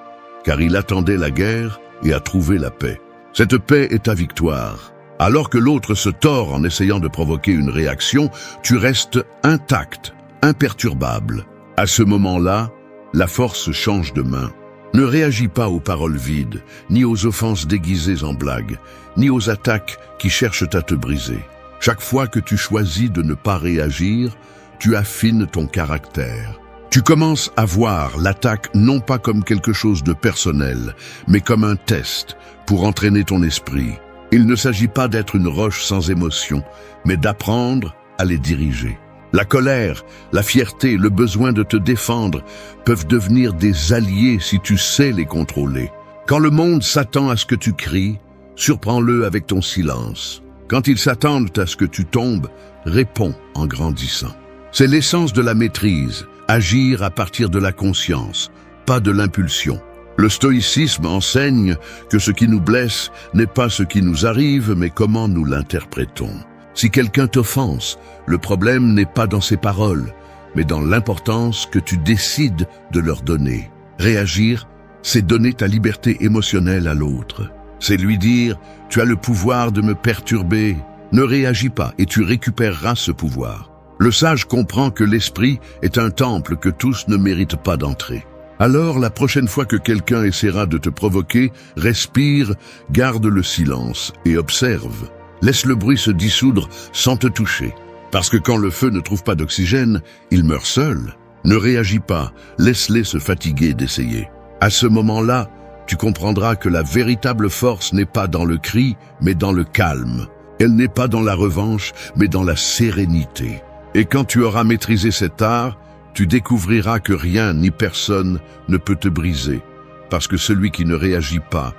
car il attendait la guerre et a trouvé la paix. Cette paix est ta victoire. Alors que l'autre se tord en essayant de provoquer une réaction, tu restes intact, imperturbable. À ce moment-là, la force change de main. Ne réagis pas aux paroles vides, ni aux offenses déguisées en blagues, ni aux attaques qui cherchent à te briser. Chaque fois que tu choisis de ne pas réagir, tu affines ton caractère. Tu commences à voir l'attaque non pas comme quelque chose de personnel, mais comme un test pour entraîner ton esprit. Il ne s'agit pas d'être une roche sans émotion, mais d'apprendre à les diriger. La colère, la fierté, le besoin de te défendre peuvent devenir des alliés si tu sais les contrôler. Quand le monde s'attend à ce que tu cries, surprends-le avec ton silence. Quand ils s'attendent à ce que tu tombes, réponds en grandissant. C'est l'essence de la maîtrise, agir à partir de la conscience, pas de l'impulsion. Le stoïcisme enseigne que ce qui nous blesse n'est pas ce qui nous arrive, mais comment nous l'interprétons. Si quelqu'un t'offense, le problème n'est pas dans ses paroles, mais dans l'importance que tu décides de leur donner. Réagir, c'est donner ta liberté émotionnelle à l'autre. C'est lui dire « Tu as le pouvoir de me perturber. Ne réagis pas et tu récupéreras ce pouvoir. » Le sage comprend que l'esprit est un temple que tous ne méritent pas d'entrer. Alors, la prochaine fois que quelqu'un essaiera de te provoquer, respire, garde le silence et observe. Laisse le bruit se dissoudre sans te toucher. Parce que quand le feu ne trouve pas d'oxygène, il meurt seul. Ne réagis pas, laisse-les se fatiguer d'essayer. À ce moment-là, tu comprendras que la véritable force n'est pas dans le cri, mais dans le calme. Elle n'est pas dans la revanche, mais dans la sérénité. Et quand tu auras maîtrisé cet art, tu découvriras que rien ni personne ne peut te briser, parce que celui qui ne réagit pas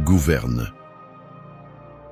gouverne.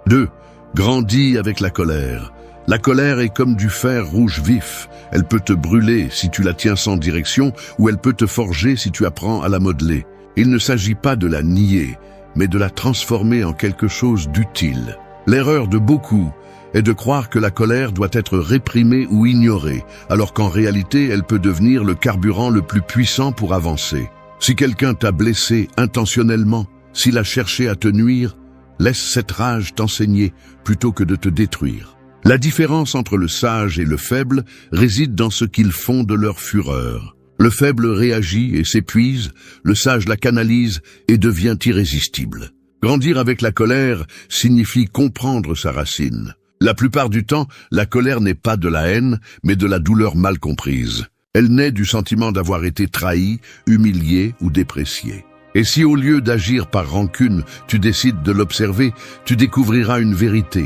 2. Grandis avec la colère. La colère est comme du fer rouge vif. Elle peut te brûler si tu la tiens sans direction, ou elle peut te forger si tu apprends à la modeler. Il ne s'agit pas de la nier, mais de la transformer en quelque chose d'utile. L'erreur de beaucoup est de croire que la colère doit être réprimée ou ignorée, alors qu'en réalité, elle peut devenir le carburant le plus puissant pour avancer. Si quelqu'un t'a blessé intentionnellement, s'il a cherché à te nuire, laisse cette rage t'enseigner plutôt que de te détruire. La différence entre le sage et le faible réside dans ce qu'ils font de leur fureur. Le faible réagit et s'épuise, le sage la canalise et devient irrésistible. Grandir avec la colère signifie comprendre sa racine. La plupart du temps, la colère n'est pas de la haine, mais de la douleur mal comprise. Elle naît du sentiment d'avoir été trahi, humilié ou déprécié. Et si au lieu d'agir par rancune, tu décides de l'observer, tu découvriras une vérité.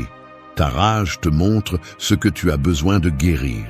Ta rage te montre ce que tu as besoin de guérir.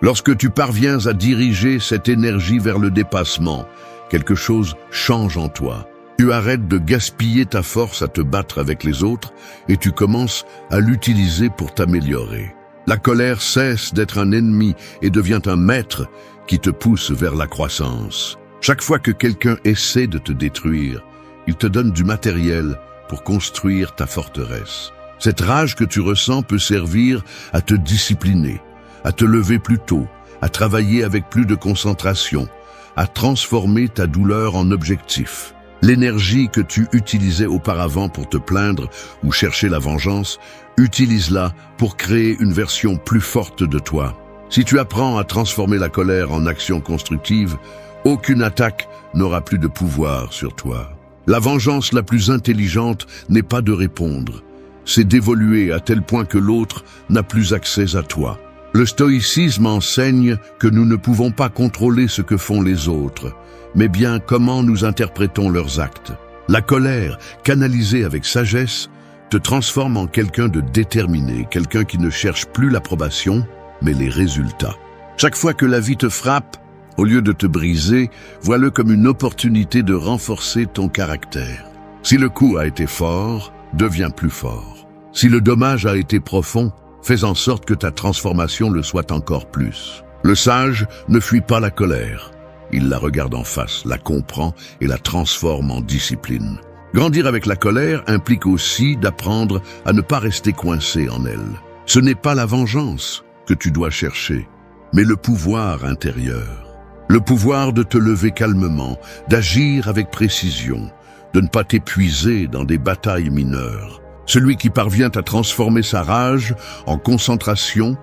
Lorsque tu parviens à diriger cette énergie vers le dépassement, quelque chose change en toi. Tu arrêtes de gaspiller ta force à te battre avec les autres et tu commences à l'utiliser pour t'améliorer. La colère cesse d'être un ennemi et devient un maître qui te pousse vers la croissance. Chaque fois que quelqu'un essaie de te détruire, il te donne du matériel pour construire ta forteresse. Cette rage que tu ressens peut servir à te discipliner, à te lever plus tôt, à travailler avec plus de concentration, à transformer ta douleur en objectif. L'énergie que tu utilisais auparavant pour te plaindre ou chercher la vengeance, utilise-la pour créer une version plus forte de toi. Si tu apprends à transformer la colère en action constructive, aucune attaque n'aura plus de pouvoir sur toi. La vengeance la plus intelligente n'est pas de répondre, c'est d'évoluer à tel point que l'autre n'a plus accès à toi. Le stoïcisme enseigne que nous ne pouvons pas contrôler ce que font les autres, mais bien comment nous interprétons leurs actes. La colère, canalisée avec sagesse, te transforme en quelqu'un de déterminé, quelqu'un qui ne cherche plus l'approbation, mais les résultats. Chaque fois que la vie te frappe, au lieu de te briser, vois-le comme une opportunité de renforcer ton caractère. Si le coup a été fort, deviens plus fort. Si le dommage a été profond, fais en sorte que ta transformation le soit encore plus. Le sage ne fuit pas la colère. Il la regarde en face, la comprend et la transforme en discipline. Grandir avec la colère implique aussi d'apprendre à ne pas rester coincé en elle. Ce n'est pas la vengeance que tu dois chercher, mais le pouvoir intérieur. Le pouvoir de te lever calmement, d'agir avec précision, de ne pas t'épuiser dans des batailles mineures. Celui qui parvient à transformer sa rage en concentration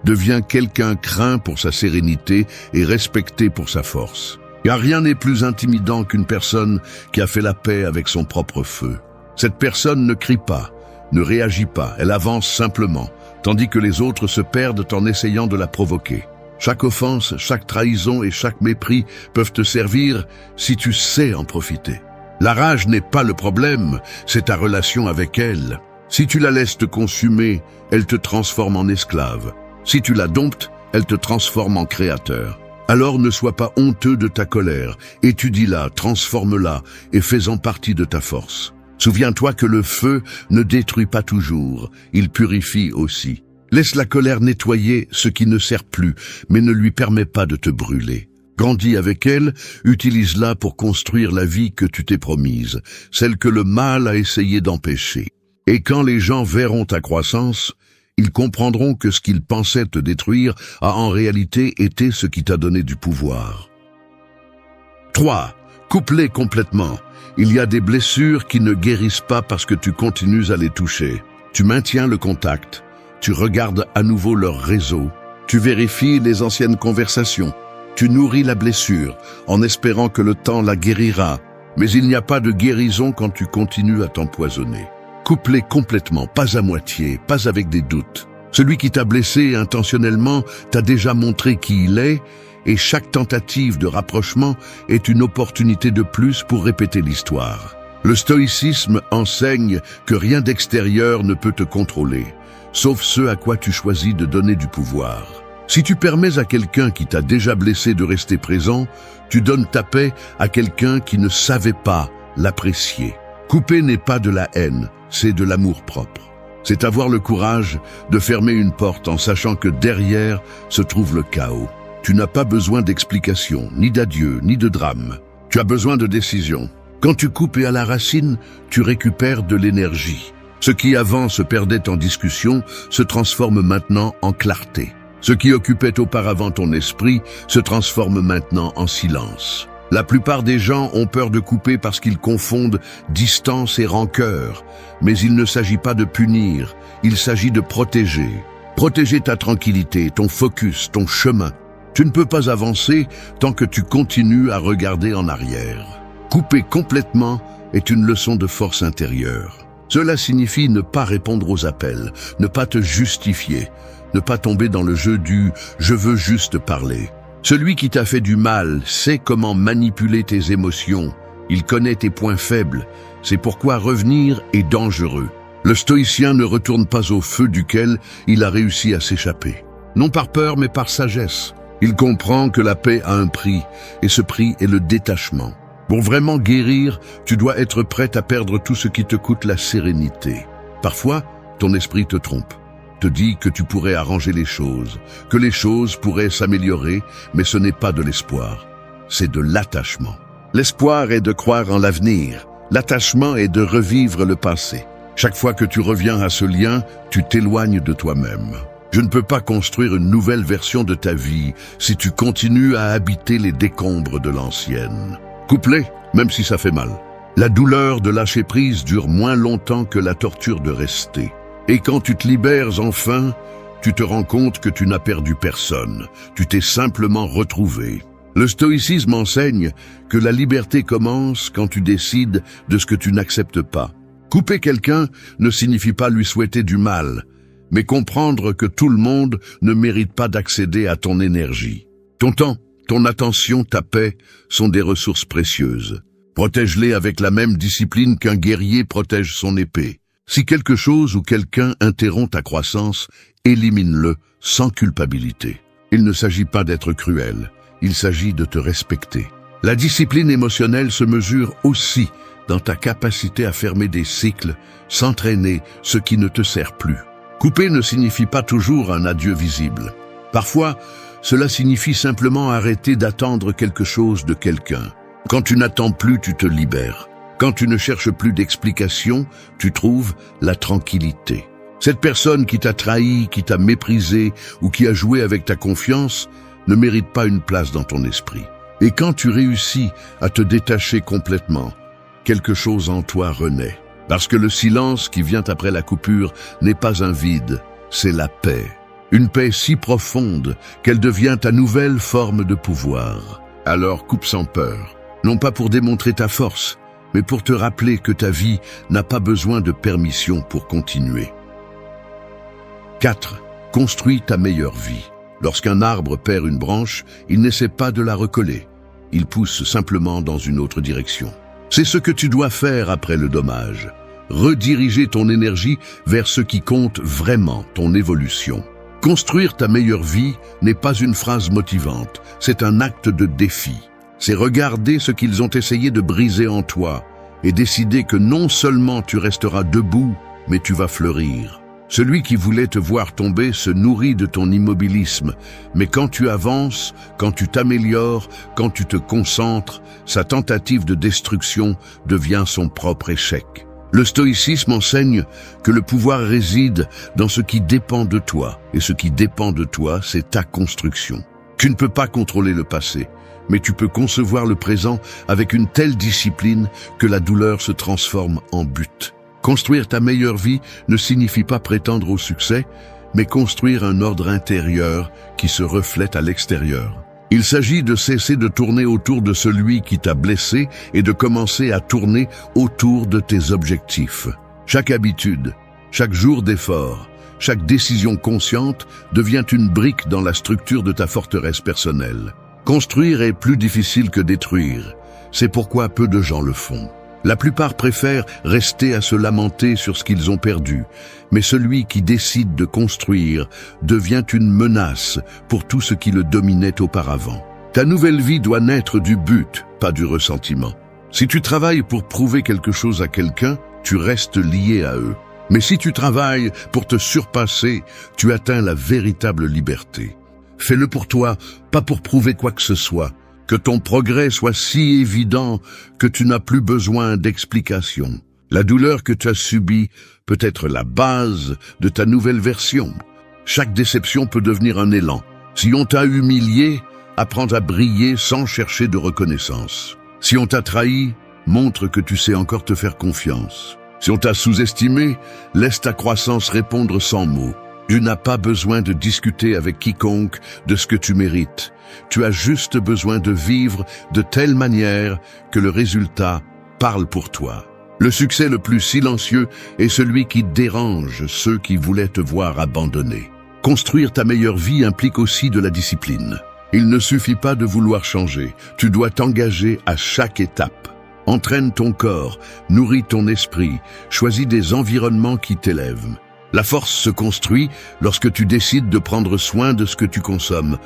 devient quelqu'un craint pour sa sérénité et respecté pour sa force. Car rien n'est plus intimidant qu'une personne qui a fait la paix avec son propre feu. Cette personne ne crie pas, ne réagit pas, elle avance simplement, tandis que les autres se perdent en essayant de la provoquer. Chaque offense, chaque trahison et chaque mépris peuvent te servir si tu sais en profiter. La rage n'est pas le problème, c'est ta relation avec elle. Si tu la laisses te consumer, elle te transforme en esclave. Si tu la domptes, elle te transforme en créateur. Alors ne sois pas honteux de ta colère, étudie-la, transforme-la et fais-en partie de ta force. Souviens-toi que le feu ne détruit pas toujours, il purifie aussi. Laisse la colère nettoyer ce qui ne sert plus, mais ne lui permet pas de te brûler. Grandis avec elle, utilise-la pour construire la vie que tu t'es promise, celle que le mal a essayé d'empêcher. Et quand les gens verront ta croissance, ils comprendront que ce qu'ils pensaient te détruire a en réalité été ce qui t'a donné du pouvoir. 3. Coupe-les complètement. Il y a des blessures qui ne guérissent pas parce que tu continues à les toucher. Tu maintiens le contact, tu regardes à nouveau leur réseau, tu vérifies les anciennes conversations. Tu nourris la blessure en espérant que le temps la guérira, mais il n'y a pas de guérison quand tu continues à t'empoisonner. Coupe-les complètement, pas à moitié, pas avec des doutes. Celui qui t'a blessé intentionnellement t'a déjà montré qui il est, et chaque tentative de rapprochement est une opportunité de plus pour répéter l'histoire. Le stoïcisme enseigne que rien d'extérieur ne peut te contrôler, sauf ce à quoi tu choisis de donner du pouvoir. Si tu permets à quelqu'un qui t'a déjà blessé de rester présent, tu donnes ta paix à quelqu'un qui ne savait pas l'apprécier. Couper n'est pas de la haine, c'est de l'amour-propre. C'est avoir le courage de fermer une porte en sachant que derrière se trouve le chaos. Tu n'as pas besoin d'explications, ni d'adieu, ni de drame. Tu as besoin de décision. Quand tu coupes et à la racine, tu récupères de l'énergie. Ce qui avant se perdait en discussion se transforme maintenant en clarté. Ce qui occupait auparavant ton esprit se transforme maintenant en silence. La plupart des gens ont peur de couper parce qu'ils confondent distance et rancœur. Mais il ne s'agit pas de punir, il s'agit de protéger. Protéger ta tranquillité, ton focus, ton chemin. Tu ne peux pas avancer tant que tu continues à regarder en arrière. Couper complètement est une leçon de force intérieure. Cela signifie ne pas répondre aux appels, ne pas te justifier, ne pas tomber dans le jeu du « je veux juste parler ». Celui qui t'a fait du mal sait comment manipuler tes émotions. Il connaît tes points faibles. C'est pourquoi revenir est dangereux. Le stoïcien ne retourne pas au feu duquel il a réussi à s'échapper. Non par peur, mais par sagesse. Il comprend que la paix a un prix, et ce prix est le détachement. Pour vraiment guérir, tu dois être prêt à perdre tout ce qui te coûte la sérénité. Parfois, ton esprit te trompe. Te dit que tu pourrais arranger les choses, que les choses pourraient s'améliorer, mais ce n'est pas de l'espoir, c'est de l'attachement. L'espoir est de croire en l'avenir, l'attachement est de revivre le passé. Chaque fois que tu reviens à ce lien, tu t'éloignes de toi-même. Je ne peux pas construire une nouvelle version de ta vie si tu continues à habiter les décombres de l'ancienne. Coupe-les, même si ça fait mal. La douleur de lâcher prise dure moins longtemps que la torture de rester. Et quand tu te libères enfin, tu te rends compte que tu n'as perdu personne. Tu t'es simplement retrouvé. Le stoïcisme enseigne que la liberté commence quand tu décides de ce que tu n'acceptes pas. Couper quelqu'un ne signifie pas lui souhaiter du mal, mais comprendre que tout le monde ne mérite pas d'accéder à ton énergie. Ton temps, ton attention, ta paix sont des ressources précieuses. Protège-les avec la même discipline qu'un guerrier protège son épée. Si quelque chose ou quelqu'un interrompt ta croissance, élimine-le sans culpabilité. Il ne s'agit pas d'être cruel, il s'agit de te respecter. La discipline émotionnelle se mesure aussi dans ta capacité à fermer des cycles, s'entraîner ce qui ne te sert plus. Couper ne signifie pas toujours un adieu visible. Parfois, cela signifie simplement arrêter d'attendre quelque chose de quelqu'un. Quand tu n'attends plus, tu te libères. Quand tu ne cherches plus d'explications, tu trouves la tranquillité. Cette personne qui t'a trahi, qui t'a méprisé ou qui a joué avec ta confiance ne mérite pas une place dans ton esprit. Et quand tu réussis à te détacher complètement, quelque chose en toi renaît. Parce que le silence qui vient après la coupure n'est pas un vide, c'est la paix. Une paix si profonde qu'elle devient ta nouvelle forme de pouvoir. Alors coupe sans peur, non pas pour démontrer ta force, mais pour te rappeler que ta vie n'a pas besoin de permission pour continuer. 4. Construis ta meilleure vie. Lorsqu'un arbre perd une branche, il n'essaie pas de la recoller. Il pousse simplement dans une autre direction. C'est ce que tu dois faire après le dommage. Rediriger ton énergie vers ce qui compte vraiment, ton évolution. Construire ta meilleure vie n'est pas une phrase motivante, c'est un acte de défi. C'est regarder ce qu'ils ont essayé de briser en toi et décider que non seulement tu resteras debout, mais tu vas fleurir. Celui qui voulait te voir tomber se nourrit de ton immobilisme, mais quand tu avances, quand tu t'améliores, quand tu te concentres, sa tentative de destruction devient son propre échec. Le stoïcisme enseigne que le pouvoir réside dans ce qui dépend de toi, et ce qui dépend de toi, c'est ta construction. Tu ne peux pas contrôler le passé, mais tu peux concevoir le présent avec une telle discipline que la douleur se transforme en but. Construire ta meilleure vie ne signifie pas prétendre au succès, mais construire un ordre intérieur qui se reflète à l'extérieur. Il s'agit de cesser de tourner autour de celui qui t'a blessé et de commencer à tourner autour de tes objectifs. Chaque habitude, chaque jour d'effort, chaque décision consciente devient une brique dans la structure de ta forteresse personnelle. Construire est plus difficile que détruire. C'est pourquoi peu de gens le font. La plupart préfèrent rester à se lamenter sur ce qu'ils ont perdu, mais celui qui décide de construire devient une menace pour tout ce qui le dominait auparavant. Ta nouvelle vie doit naître du but, pas du ressentiment. Si tu travailles pour prouver quelque chose à quelqu'un, tu restes lié à eux. Mais si tu travailles pour te surpasser, tu atteins la véritable liberté. Fais-le pour toi, pas pour prouver quoi que ce soit. Que ton progrès soit si évident que tu n'as plus besoin d'explications. La douleur que tu as subie peut être la base de ta nouvelle version. Chaque déception peut devenir un élan. Si on t'a humilié, apprends à briller sans chercher de reconnaissance. Si on t'a trahi, montre que tu sais encore te faire confiance. Si on t'a sous-estimé, laisse ta croissance répondre sans mots. Tu n'as pas besoin de discuter avec quiconque de ce que tu mérites. Tu as juste besoin de vivre de telle manière que le résultat parle pour toi. Le succès le plus silencieux est celui qui dérange ceux qui voulaient te voir abandonné. Construire ta meilleure vie implique aussi de la discipline. Il ne suffit pas de vouloir changer, tu dois t'engager à chaque étape. Entraîne ton corps, nourris ton esprit, choisis des environnements qui t'élèvent. La force se construit lorsque tu décides de prendre soin de ce que tu consommes,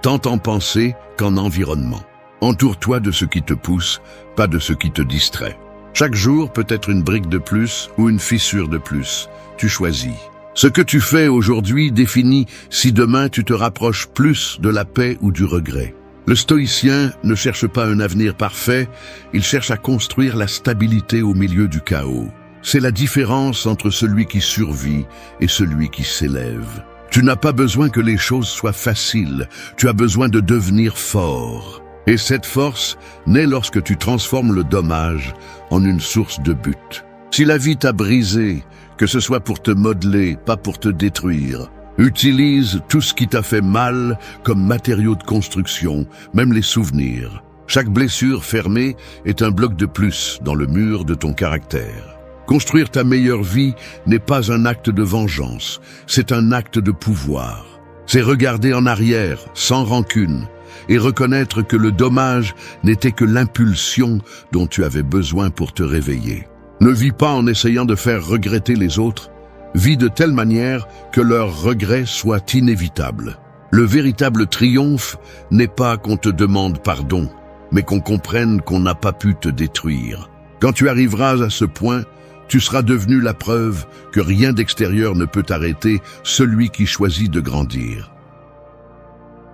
tant en pensée qu'en environnement. Entoure-toi de ce qui te pousse, pas de ce qui te distrait. Chaque jour peut être une brique de plus ou une fissure de plus. Tu choisis. Ce que tu fais aujourd'hui définit si demain tu te rapproches plus de la paix ou du regret. Le stoïcien ne cherche pas un avenir parfait, il cherche à construire la stabilité au milieu du chaos. C'est la différence entre celui qui survit et celui qui s'élève. Tu n'as pas besoin que les choses soient faciles, tu as besoin de devenir fort. Et cette force naît lorsque tu transformes le dommage en une source de but. Si la vie t'a brisé, que ce soit pour te modeler, pas pour te détruire, utilise tout ce qui t'a fait mal comme matériau de construction, même les souvenirs. Chaque blessure fermée est un bloc de plus dans le mur de ton caractère. Construire ta meilleure vie n'est pas un acte de vengeance, c'est un acte de pouvoir. C'est regarder en arrière, sans rancune, et reconnaître que le dommage n'était que l'impulsion dont tu avais besoin pour te réveiller. Ne vis pas en essayant de faire regretter les autres, vis de telle manière que leur regret soit inévitable. Le véritable triomphe n'est pas qu'on te demande pardon, mais qu'on comprenne qu'on n'a pas pu te détruire. Quand tu arriveras à ce point, tu seras devenu la preuve que rien d'extérieur ne peut arrêter celui qui choisit de grandir.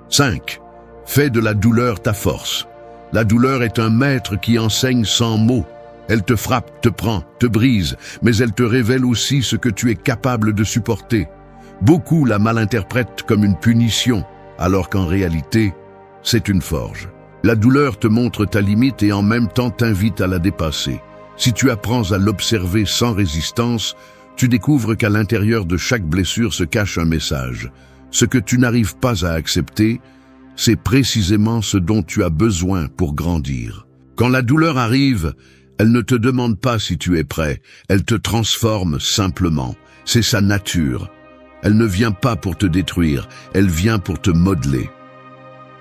5. Fais de la douleur ta force. La douleur est un maître qui enseigne sans mots. Elle te frappe, te prend, te brise, mais elle te révèle aussi ce que tu es capable de supporter. Beaucoup la malinterprètent comme une punition, alors qu'en réalité, c'est une forge. La douleur te montre ta limite et en même temps t'invite à la dépasser. Si tu apprends à l'observer sans résistance, tu découvres qu'à l'intérieur de chaque blessure se cache un message. Ce que tu n'arrives pas à accepter, c'est précisément ce dont tu as besoin pour grandir. Quand la douleur arrive, elle ne te demande pas si tu es prêt, elle te transforme simplement. C'est sa nature. Elle ne vient pas pour te détruire, elle vient pour te modeler.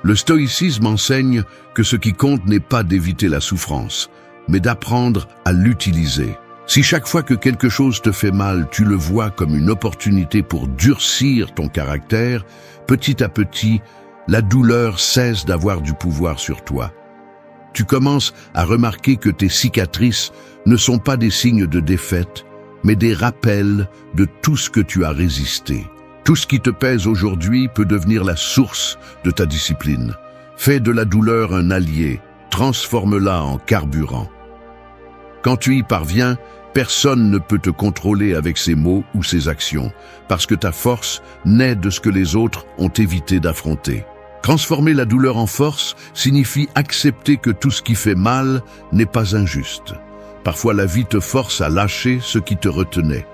Le stoïcisme enseigne que ce qui compte n'est pas d'éviter la souffrance, mais d'apprendre à l'utiliser. Si chaque fois que quelque chose te fait mal, tu le vois comme une opportunité pour durcir ton caractère, petit à petit, la douleur cesse d'avoir du pouvoir sur toi. Tu commences à remarquer que tes cicatrices ne sont pas des signes de défaite, mais des rappels de tout ce que tu as résisté. Tout ce qui te pèse aujourd'hui peut devenir la source de ta discipline. Fais de la douleur un allié, transforme-la en carburant. Quand tu y parviens, personne ne peut te contrôler avec ses mots ou ses actions, parce que ta force naît de ce que les autres ont évité d'affronter. Transformer la douleur en force signifie accepter que tout ce qui fait mal n'est pas injuste. Parfois la vie te force à lâcher ce qui te retenait.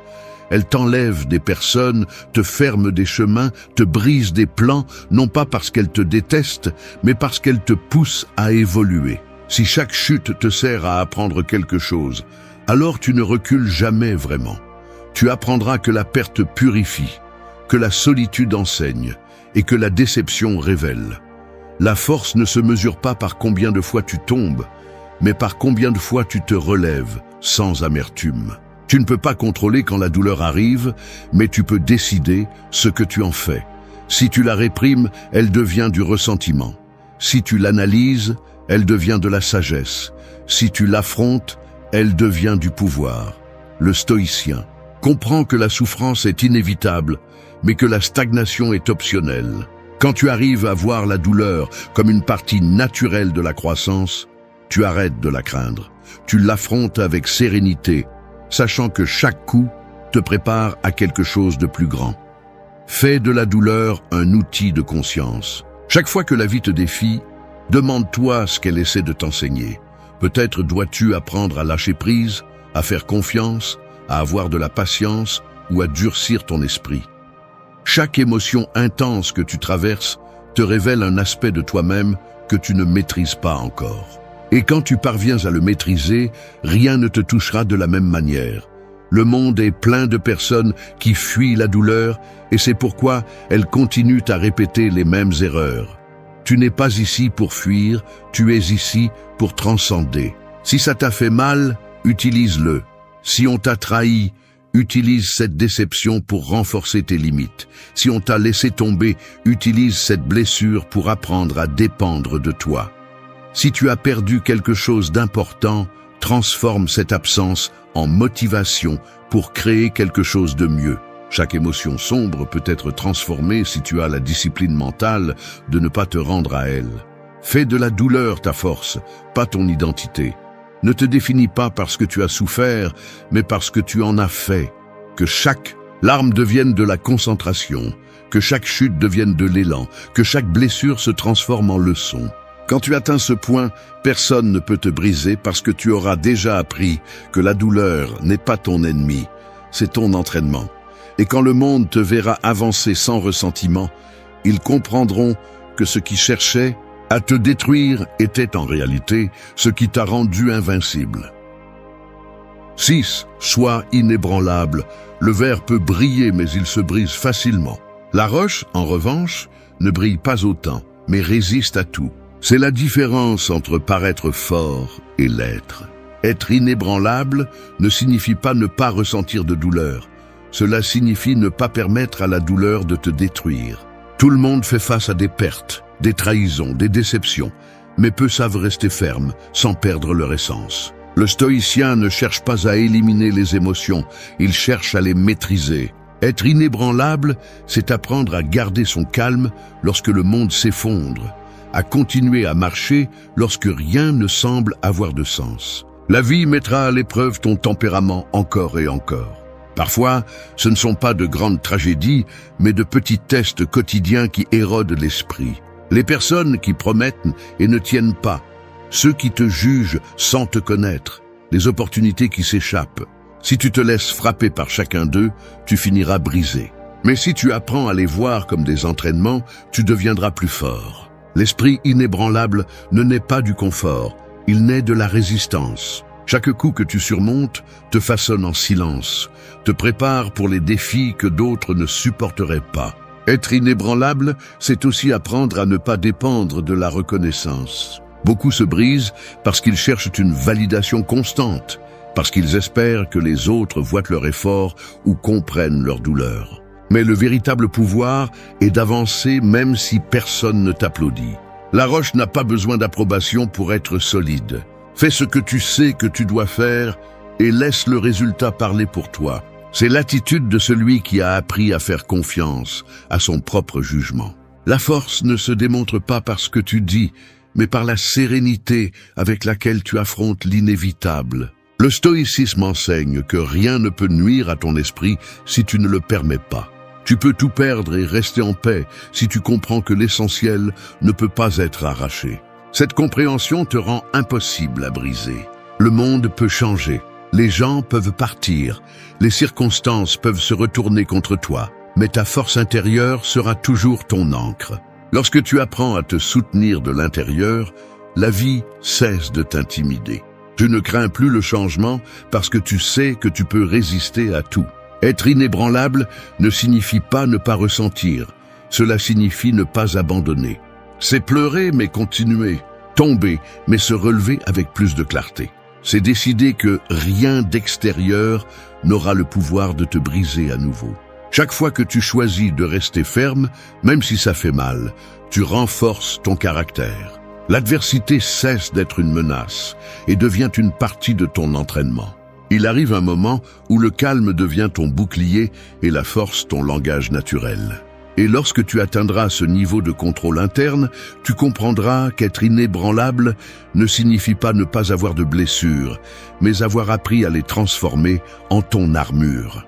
Elle t'enlève des personnes, te ferme des chemins, te brise des plans, non pas parce qu'elle te déteste, mais parce qu'elle te pousse à évoluer. Si chaque chute te sert à apprendre quelque chose, alors tu ne recules jamais vraiment. Tu apprendras que la perte purifie, que la solitude enseigne et que la déception révèle. La force ne se mesure pas par combien de fois tu tombes, mais par combien de fois tu te relèves sans amertume. Tu ne peux pas contrôler quand la douleur arrive, mais tu peux décider ce que tu en fais. Si tu la réprimes, elle devient du ressentiment. Si tu l'analyses, elle devient de la sagesse. Si tu l'affrontes, elle devient du pouvoir. Le stoïcien comprend que la souffrance est inévitable, mais que la stagnation est optionnelle. Quand tu arrives à voir la douleur comme une partie naturelle de la croissance, tu arrêtes de la craindre. Tu l'affrontes avec sérénité, sachant que chaque coup te prépare à quelque chose de plus grand. Fais de la douleur un outil de conscience. Chaque fois que la vie te défie, demande-toi ce qu'elle essaie de t'enseigner. Peut-être dois-tu apprendre à lâcher prise, à faire confiance, à avoir de la patience ou à durcir ton esprit. Chaque émotion intense que tu traverses te révèle un aspect de toi-même que tu ne maîtrises pas encore. Et quand tu parviens à le maîtriser, rien ne te touchera de la même manière. Le monde est plein de personnes qui fuient la douleur et c'est pourquoi elles continuent à répéter les mêmes erreurs. Tu n'es pas ici pour fuir, tu es ici pour transcender. Si ça t'a fait mal, utilise-le. Si on t'a trahi, utilise cette déception pour renforcer tes limites. Si on t'a laissé tomber, utilise cette blessure pour apprendre à dépendre de toi. Si tu as perdu quelque chose d'important, transforme cette absence en motivation pour créer quelque chose de mieux. Chaque émotion sombre peut être transformée si tu as la discipline mentale de ne pas te rendre à elle. Fais de la douleur ta force, pas ton identité. Ne te définis pas parce que tu as souffert, mais parce que tu en as fait. Que chaque larme devienne de la concentration, que chaque chute devienne de l'élan, que chaque blessure se transforme en leçon. Quand tu atteins ce point, personne ne peut te briser parce que tu auras déjà appris que la douleur n'est pas ton ennemi, c'est ton entraînement. Et quand le monde te verra avancer sans ressentiment, ils comprendront que ce qui cherchait à te détruire était en réalité ce qui t'a rendu invincible. 6. Sois inébranlable. Le verre peut briller, mais il se brise facilement. La roche, en revanche, ne brille pas autant, mais résiste à tout. C'est la différence entre paraître fort et l'être. Être inébranlable ne signifie pas ne pas ressentir de douleur. Cela signifie ne pas permettre à la douleur de te détruire. Tout le monde fait face à des pertes, des trahisons, des déceptions, mais peu savent rester fermes sans perdre leur essence. Le stoïcien ne cherche pas à éliminer les émotions, il cherche à les maîtriser. Être inébranlable, c'est apprendre à garder son calme lorsque le monde s'effondre, à continuer à marcher lorsque rien ne semble avoir de sens. La vie mettra à l'épreuve ton tempérament encore et encore. Parfois, ce ne sont pas de grandes tragédies, mais de petits tests quotidiens qui érodent l'esprit. Les personnes qui promettent et ne tiennent pas, ceux qui te jugent sans te connaître, les opportunités qui s'échappent. Si tu te laisses frapper par chacun d'eux, tu finiras brisé. Mais si tu apprends à les voir comme des entraînements, tu deviendras plus fort. L'esprit inébranlable ne naît pas du confort, il naît de la résistance. Chaque coup que tu surmontes te façonne en silence, te prépare pour les défis que d'autres ne supporteraient pas. Être inébranlable, c'est aussi apprendre à ne pas dépendre de la reconnaissance. Beaucoup se brisent parce qu'ils cherchent une validation constante, parce qu'ils espèrent que les autres voient leur effort ou comprennent leur douleur. Mais le véritable pouvoir est d'avancer même si personne ne t'applaudit. La roche n'a pas besoin d'approbation pour être solide. Fais ce que tu sais que tu dois faire et laisse le résultat parler pour toi. C'est l'attitude de celui qui a appris à faire confiance à son propre jugement. La force ne se démontre pas par ce que tu dis, mais par la sérénité avec laquelle tu affrontes l'inévitable. Le stoïcisme enseigne que rien ne peut nuire à ton esprit si tu ne le permets pas. Tu peux tout perdre et rester en paix si tu comprends que l'essentiel ne peut pas être arraché. Cette compréhension te rend impossible à briser. Le monde peut changer, les gens peuvent partir, les circonstances peuvent se retourner contre toi, mais ta force intérieure sera toujours ton ancre. Lorsque tu apprends à te soutenir de l'intérieur, la vie cesse de t'intimider. Tu ne crains plus le changement parce que tu sais que tu peux résister à tout. Être inébranlable ne signifie pas ne pas ressentir, cela signifie ne pas abandonner. C'est pleurer mais continuer, tomber mais se relever avec plus de clarté. C'est décider que rien d'extérieur n'aura le pouvoir de te briser à nouveau. Chaque fois que tu choisis de rester ferme, même si ça fait mal, tu renforces ton caractère. L'adversité cesse d'être une menace et devient une partie de ton entraînement. Il arrive un moment où le calme devient ton bouclier et la force ton langage naturel. Et lorsque tu atteindras ce niveau de contrôle interne, tu comprendras qu'être inébranlable ne signifie pas ne pas avoir de blessures, mais avoir appris à les transformer en ton armure.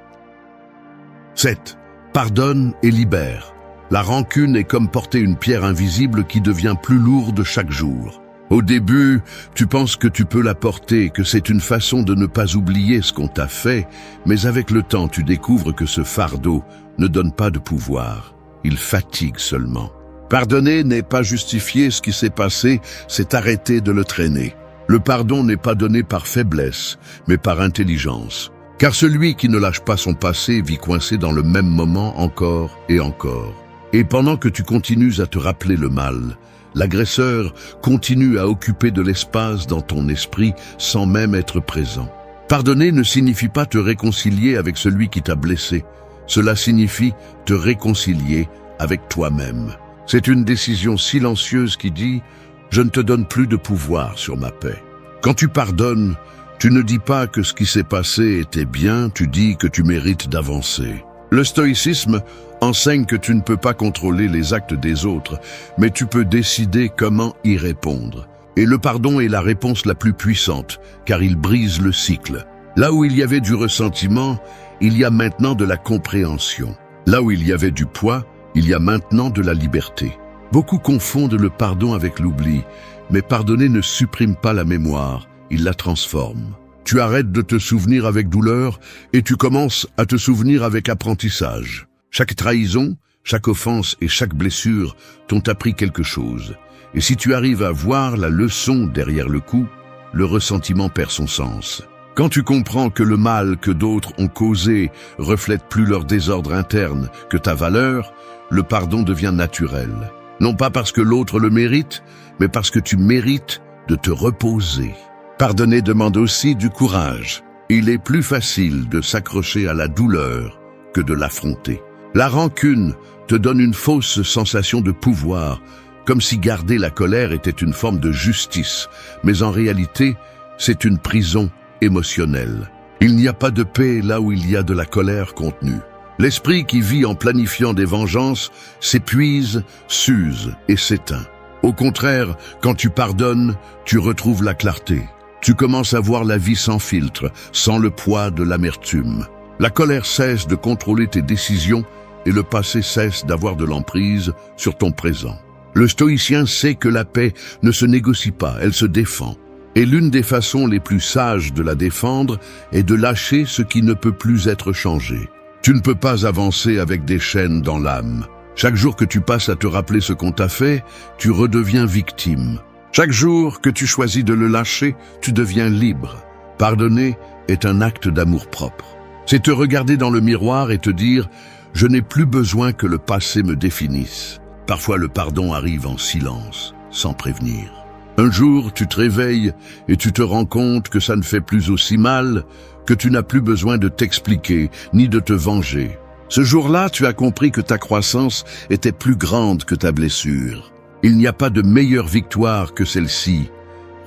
7. Pardonne et libère. La rancune est comme porter une pierre invisible qui devient plus lourde chaque jour. Au début, tu penses que tu peux la porter, que c'est une façon de ne pas oublier ce qu'on t'a fait, mais avec le temps, tu découvres que ce fardeau ne donne pas de pouvoir. Il fatigue seulement. Pardonner n'est pas justifier ce qui s'est passé, c'est arrêter de le traîner. Le pardon n'est pas donné par faiblesse, mais par intelligence. Car celui qui ne lâche pas son passé vit coincé dans le même moment encore et encore. Et pendant que tu continues à te rappeler le mal, l'agresseur continue à occuper de l'espace dans ton esprit sans même être présent. Pardonner ne signifie pas te réconcilier avec celui qui t'a blessé. Cela signifie te réconcilier avec toi-même. C'est une décision silencieuse qui dit « Je ne te donne plus de pouvoir sur ma paix ». Quand tu pardonnes, tu ne dis pas que ce qui s'est passé était bien, tu dis que tu mérites d'avancer. Le stoïcisme enseigne que tu ne peux pas contrôler les actes des autres, mais tu peux décider comment y répondre. Et le pardon est la réponse la plus puissante, car il brise le cycle. Là où il y avait du ressentiment, il y a maintenant de la compréhension. Là où il y avait du poids, il y a maintenant de la liberté. Beaucoup confondent le pardon avec l'oubli, mais pardonner ne supprime pas la mémoire, il la transforme. Tu arrêtes de te souvenir avec douleur et tu commences à te souvenir avec apprentissage. Chaque trahison, chaque offense et chaque blessure t'ont appris quelque chose. Et si tu arrives à voir la leçon derrière le coup, le ressentiment perd son sens. Quand tu comprends que le mal que d'autres ont causé reflète plus leur désordre interne que ta valeur, le pardon devient naturel. Non pas parce que l'autre le mérite, mais parce que tu mérites de te reposer. Pardonner demande aussi du courage. Il est plus facile de s'accrocher à la douleur que de l'affronter. La rancune te donne une fausse sensation de pouvoir, comme si garder la colère était une forme de justice, mais en réalité, c'est une prison émotionnelle. Il n'y a pas de paix là où il y a de la colère contenue. L'esprit qui vit en planifiant des vengeances s'épuise, s'use et s'éteint. Au contraire, quand tu pardonnes, tu retrouves la clarté. Tu commences à voir la vie sans filtre, sans le poids de l'amertume. La colère cesse de contrôler tes décisions et le passé cesse d'avoir de l'emprise sur ton présent. Le stoïcien sait que la paix ne se négocie pas, elle se défend. Et l'une des façons les plus sages de la défendre est de lâcher ce qui ne peut plus être changé. Tu ne peux pas avancer avec des chaînes dans l'âme. Chaque jour que tu passes à te rappeler ce qu'on t'a fait, tu redeviens victime. Chaque jour que tu choisis de le lâcher, tu deviens libre. Pardonner est un acte d'amour-propre. C'est te regarder dans le miroir et te dire « Je n'ai plus besoin que le passé me définisse ». Parfois le pardon arrive en silence, sans prévenir. Un jour, tu te réveilles et tu te rends compte que ça ne fait plus aussi mal, que tu n'as plus besoin de t'expliquer ni de te venger. Ce jour-là, tu as compris que ta croissance était plus grande que ta blessure. Il n'y a pas de meilleure victoire que celle-ci.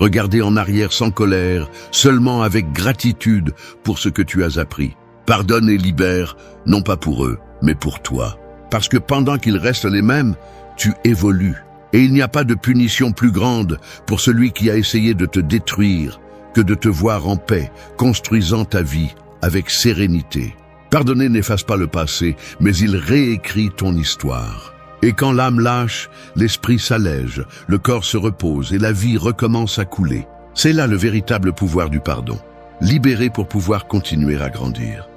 Regarder en arrière sans colère, seulement avec gratitude pour ce que tu as appris. Pardonne et libère, non pas pour eux, mais pour toi. Parce que pendant qu'ils restent les mêmes, tu évolues. Et il n'y a pas de punition plus grande pour celui qui a essayé de te détruire que de te voir en paix, construisant ta vie avec sérénité. Pardonner n'efface pas le passé, mais il réécrit ton histoire. Et quand l'âme lâche, l'esprit s'allège, le corps se repose et la vie recommence à couler. C'est là le véritable pouvoir du pardon. Libérer pour pouvoir continuer à grandir.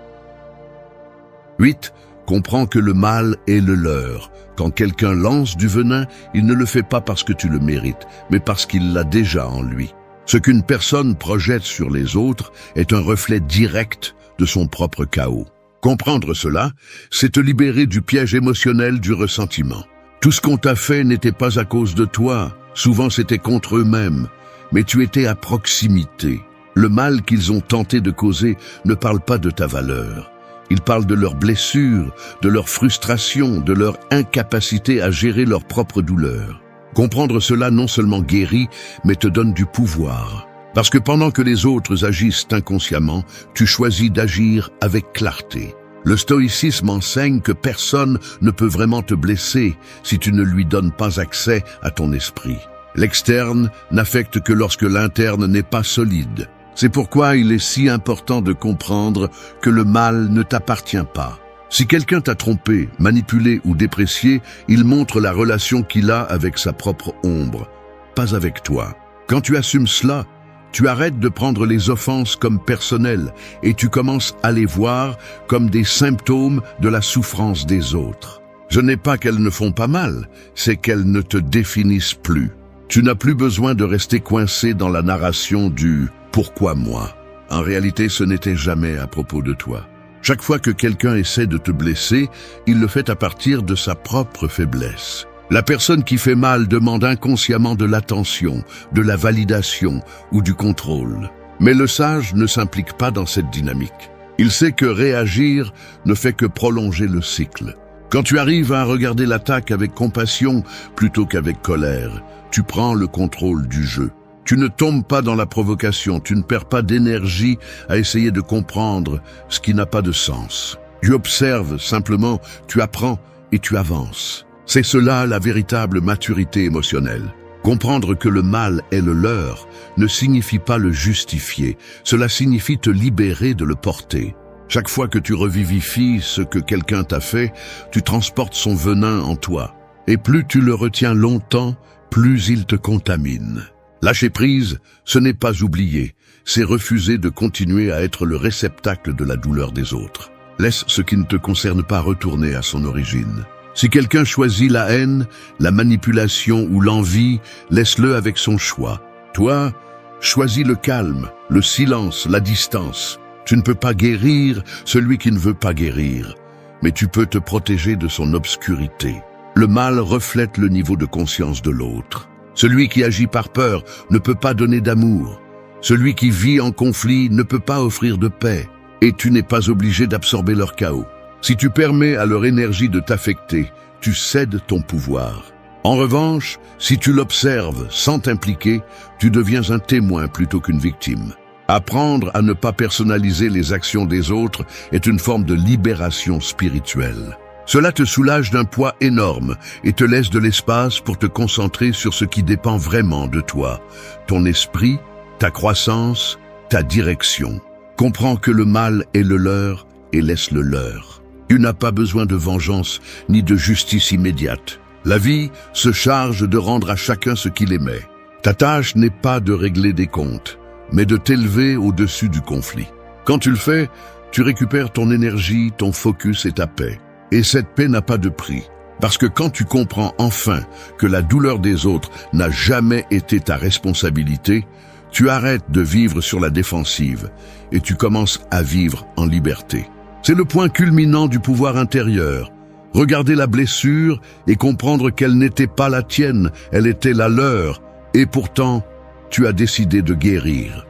8. Comprends que le mal est le leur. Quand quelqu'un lance du venin, il ne le fait pas parce que tu le mérites, mais parce qu'il l'a déjà en lui. Ce qu'une personne projette sur les autres est un reflet direct de son propre chaos. Comprendre cela, c'est te libérer du piège émotionnel du ressentiment. Tout ce qu'on t'a fait n'était pas à cause de toi, souvent c'était contre eux-mêmes, mais tu étais à proximité. Le mal qu'ils ont tenté de causer ne parle pas de ta valeur. Ils parlent de leurs blessures, de leur frustration, de leur incapacité à gérer leur propre douleur. Comprendre cela non seulement guérit, mais te donne du pouvoir. Parce que pendant que les autres agissent inconsciemment, tu choisis d'agir avec clarté. Le stoïcisme enseigne que personne ne peut vraiment te blesser si tu ne lui donnes pas accès à ton esprit. L'externe n'affecte que lorsque l'interne n'est pas solide. C'est pourquoi il est si important de comprendre que le mal ne t'appartient pas. Si quelqu'un t'a trompé, manipulé ou déprécié, il montre la relation qu'il a avec sa propre ombre, pas avec toi. Quand tu assumes cela, tu arrêtes de prendre les offenses comme personnelles et tu commences à les voir comme des symptômes de la souffrance des autres. Ce n'est pas qu'elles ne font pas mal, c'est qu'elles ne te définissent plus. Tu n'as plus besoin de rester coincé dans la narration du « pourquoi moi ?» En réalité, ce n'était jamais à propos de toi. Chaque fois que quelqu'un essaie de te blesser, il le fait à partir de sa propre faiblesse. La personne qui fait mal demande inconsciemment de l'attention, de la validation ou du contrôle. Mais le sage ne s'implique pas dans cette dynamique. Il sait que réagir ne fait que prolonger le cycle. Quand tu arrives à regarder l'attaque avec compassion plutôt qu'avec colère, tu prends le contrôle du jeu. Tu ne tombes pas dans la provocation, tu ne perds pas d'énergie à essayer de comprendre ce qui n'a pas de sens. Tu observes simplement, tu apprends et tu avances. C'est cela la véritable maturité émotionnelle. Comprendre que le mal est le leur ne signifie pas le justifier, cela signifie te libérer de le porter. Chaque fois que tu revivifies ce que quelqu'un t'a fait, tu transportes son venin en toi. Et plus tu le retiens longtemps, plus il te contamine. Lâcher prise, ce n'est pas oublier, c'est refuser de continuer à être le réceptacle de la douleur des autres. Laisse ce qui ne te concerne pas retourner à son origine. Si quelqu'un choisit la haine, la manipulation ou l'envie, laisse-le avec son choix. Toi, choisis le calme, le silence, la distance. Tu ne peux pas guérir celui qui ne veut pas guérir, mais tu peux te protéger de son obscurité. Le mal reflète le niveau de conscience de l'autre. Celui qui agit par peur ne peut pas donner d'amour. Celui qui vit en conflit ne peut pas offrir de paix. Et tu n'es pas obligé d'absorber leur chaos. Si tu permets à leur énergie de t'affecter, tu cèdes ton pouvoir. En revanche, si tu l'observes sans t'impliquer, tu deviens un témoin plutôt qu'une victime. Apprendre à ne pas personnaliser les actions des autres est une forme de libération spirituelle. Cela te soulage d'un poids énorme et te laisse de l'espace pour te concentrer sur ce qui dépend vraiment de toi, ton esprit, ta croissance, ta direction. Comprends que le mal est le leur et laisse-le leur. Tu n'as pas besoin de vengeance ni de justice immédiate. La vie se charge de rendre à chacun ce qu'il aimait. Ta tâche n'est pas de régler des comptes, mais de t'élever au-dessus du conflit. Quand tu le fais, tu récupères ton énergie, ton focus et ta paix. Et cette paix n'a pas de prix. Parce que quand tu comprends enfin que la douleur des autres n'a jamais été ta responsabilité, tu arrêtes de vivre sur la défensive et tu commences à vivre en liberté. C'est le point culminant du pouvoir intérieur. Regarder la blessure et comprendre qu'elle n'était pas la tienne, elle était la leur. Et pourtant, tu as décidé de guérir.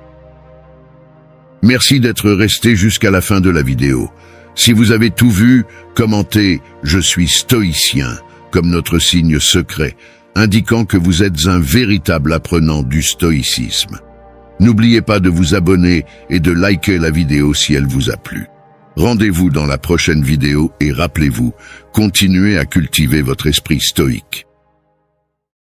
Merci d'être resté jusqu'à la fin de la vidéo. Si vous avez tout vu, commentez « Je suis stoïcien » comme notre signe secret, indiquant que vous êtes un véritable apprenant du stoïcisme. N'oubliez pas de vous abonner et de liker la vidéo si elle vous a plu. Rendez-vous dans la prochaine vidéo et rappelez-vous, continuez à cultiver votre esprit stoïque.